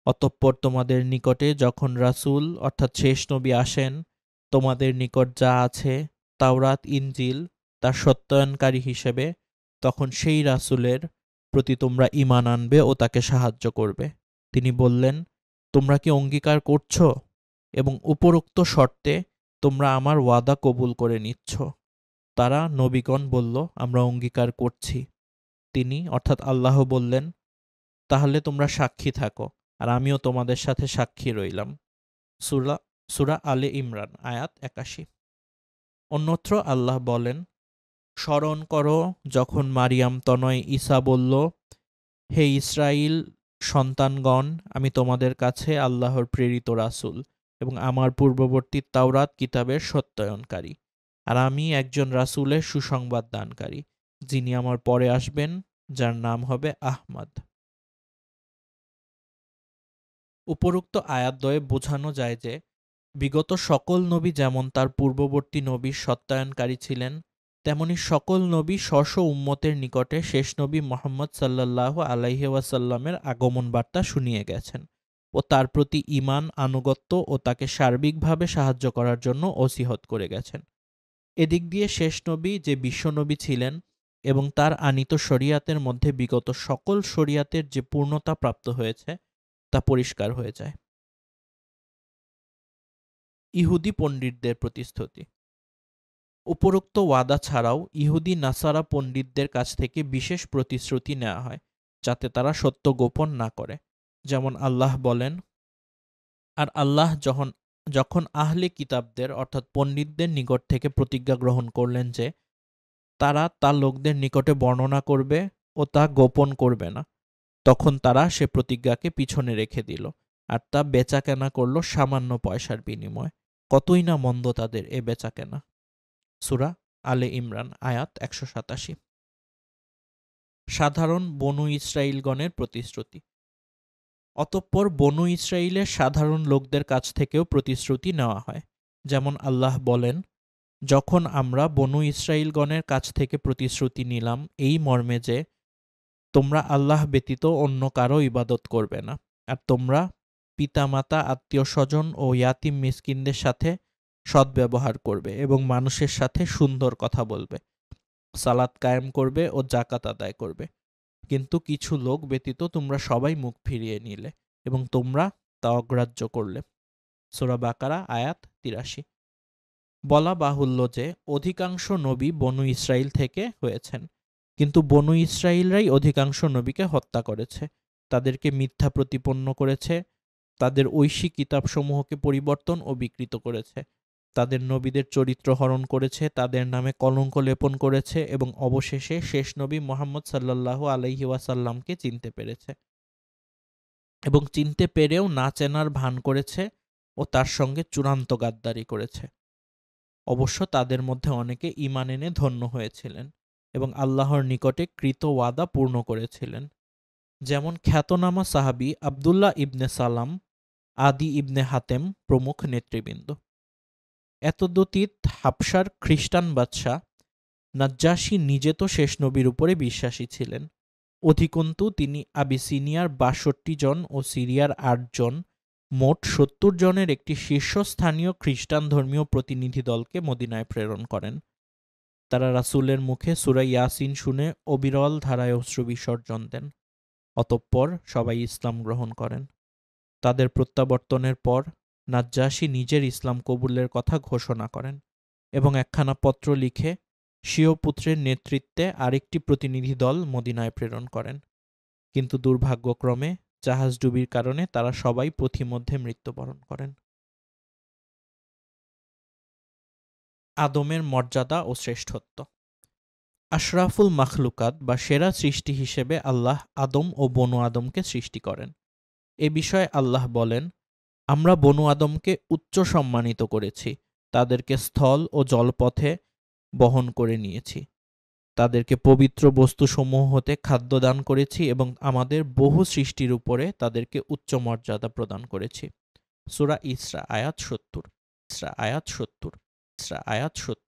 অতঃপর তোমাদের নিকটে যখন রাসূল অর্থাৎ শেষ নবী আসেন, তোমাদের নিকট যা আছে তাওরাত, ইনজিল তার সত্যায়নকারী হিসেবে, তখন সেই রাসূলের প্রতি তোমরা ঈমান আনবে ও তাকে সাহায্য করবে। তিনি বললেন, তোমরা কি অঙ্গীকার করছ এবং উপরোক্ত শর্তে তোমরা আমার ওয়াদা কবুল করে নিচ্ছ? তারা নবীগণ বলল, আমরা অঙ্গীকার করছি। তিনি অর্থাৎ আল্লাহ বললেন, তাহলে তোমরা সাক্ষী থাকো আর আমিও তোমাদের সাথে সাক্ষী রইলাম। সূরা সূরা আলে ইমরান আয়াত ৮১। অন্যত্র আল্লাহ বলেন, স্মরণ করো যখন মারিয়াম তনয় ঈসা বলল, হে ইসরাইল সন্তানগণ, আমি তোমাদের কাছে আল্লাহর প্রেরিত রাসূল এবং আমার পূর্ববর্তী তাওরাত কিতাবের সত্যায়নকারী, আর আমি একজন রাসূলের সুসংবাদ দানকারী, যিনি আমার পরে আসবেন, যার নাম হবে আহমদ। উপরোক্ত আয়াতদ্বয়ে বোঝানো যায় যে বিগত সকল নবী যেমন তার পূর্ববর্তী নবীর সত্যায়নকারী ছিলেন, তেমনি সকল নবী স্ব উম্মতের নিকটে শেষ নবী মুহাম্মদ সাল্লাল্লাহু আলাইহি ওয়াসাল্লামের আগমন বার্তা শুনিয়ে গেছেন ও তার প্রতি ঈমান, আনুগত্য ও তাকে সার্বিকভাবে সাহায্য করার জন্য ওসিয়ত করে গেছেন। এদিক দিয়ে শেষ নবী যে বিশ্বনবী ছিলেন এবং তার আনীত শরিয়াতের মধ্যে বিগত সকল শরিয়াতের যে পূর্ণতা প্রাপ্ত হয়েছে তা পরিষ্কার হয়ে যায়। ইহুদি পণ্ডিতদের প্রতিশ্রুতি। উপরোক্ত ওয়াদা ছাড়াও ইহুদি নাসারা পণ্ডিতদের কাছ থেকে বিশেষ প্রতিশ্রুতি নেওয়া হয়, যাতে তারা সত্য গোপন না করে। যেমন আল্লাহ বলেন, আর আল্লাহ যখন আহলে কিতাবদের অর্থাৎ পণ্ডিতদের নিকট থেকে প্রতিজ্ঞা গ্রহণ করলেন যে তারা তা লোকদের নিকটে বর্ণনা করবে ও তা গোপন করবে না, তখন তারা সে প্রতিজ্ঞাকে পিছনে রেখে দিল আর তা বেচাকেনা করল সামান্য পয়সার বিনিময়ে। কতই না মন্দ তাদের এ বেচাকেনা। সূরা আলে ইমরান আয়াত ১৮৭। সাধারণ বনু ইসরাইলগণের প্রতিশ্রুতি। অতঃপর বনু ইসরাইলের সাধারণ লোকদের কাছ থেকেও প্রতিশ্রুতি নেওয়া হয়। যেমন আল্লাহ বলেন, যখন আমরা বনু ইসরাইলগণের কাছ থেকে প্রতিশ্রুতি নিলাম এই মর্মে যে তোমরা আল্লাহ ব্যতীত অন্য কারো ইবাদত করবে না, আর তোমরা পিতামাতা, আত্মীয় স্বজন ও ইয়াতিম মিসকিনদের সাথে সদ্ব্যবহার করবে এবং মানুষের সাথে সুন্দর কথা বলবে, সালাত কায়েম করবে ও জাকাত আদায় করবে, কিন্তু কিছু লোক ব্যতীত তোমরা সবাই মুখ ফিরিয়ে নিলে এবং তোমরা তা অগ্রাহ্য করলে। সূরা বাকারা আয়াত ৮৩। বলা বাহুল্য যে অধিকাংশ নবী বনু ইসরাইল থেকে হয়েছেন, কিন্তু বনু ইসরাইলরাই অধিকাংশ নবীকে হত্যা করেছে, তাদেরকে মিথ্যা প্রতিপন্ন করেছে, তাদের ঐশী কিতাবসমূহকে পরিবর্তন ও বিকৃত করেছে, তাদের নবীদের চরিত্র হরণ করেছে, তাদের নামে কলঙ্ক লেপন করেছে এবং অবশেষে শেষ নবী মুহাম্মদ সাল্লাল্লাহু আলাইহি ওয়াসাল্লামকে চিনতে পেরেছে এবং চিনতে পেরেও না চেনার ভান করেছে ও তার সঙ্গে চূড়ান্ত গাদ্দারি করেছে। অবশ্য তাদের মধ্যে অনেকে ঈমান এনে ধন্য হয়েছিলেন এবং আল্লাহর নিকটে কৃত ওয়াদা পূর্ণ করেছিলেন। যেমন খ্যাতনামা সাহাবী আবদুল্লাহ ইবনে সালাম, আদি ইবনে হাতেম প্রমুখ নেতৃবৃন্দ। এতদ্ব্যতীত হাবশার খ্রিস্টান বাদশাহ নাজ্জাশী নিজে তো শেষ নবীর উপরে বিশ্বাসী ছিলেন, অধিকন্তু তিনি আবিসিনিয়ার ৬২ জন ও সিরিয়ার ৮ জন, মোট ৭০ জনের একটি শীর্ষস্থানীয় খ্রিস্টান ধর্মীয় প্রতিনিধি দলকে মদিনায় প্রেরণ করেন। তারা রাসূলের মুখে সূরা ইয়াসিন শুনে অবিরল ধারায় অশ্রু বিসর্জন দেন। অতঃপর সবাই ইসলাম গ্রহণ করেন। তাদের প্রত্যাবর্তনের পর নাজ্জাশী নিজের ইসলাম কবুলের কথা ঘোষণা করেন এবং একখানা পত্র লিখে স্বীয় পুত্রের নেতৃত্বে আরেকটি প্রতিনিধি দল মদিনায় প্রেরণ করেন, কিন্তু দুর্ভাগ্যক্রমে জাহাজডুবির কারণে তারা সবাই পথিমধ্যে মৃত্যুবরণ করেন। আদমের মর্যাদা ও শ্রেষ্ঠত্ব। আশরাফুল মাখলুকাত বা সেরা সৃষ্টি হিসেবে আল্লাহ আদম ও বনু আদমকে সৃষ্টি করেন। এ বিষয়ে আল্লাহ বলেন, আমরা বনু আদমকে উচ্চ সম্মানিত করেছি, তাদেরকে স্থল ও জলপথে বহন করে নিয়েছি, তাদেরকে পবিত্র বস্তুসমূহ হতে খাদ্য দান করেছি এবং আমাদের বহু সৃষ্টির উপরে তাদেরকে উচ্চ মর্যাদা প্রদান করেছি। সূরা ইসরা আয়াত ৭০।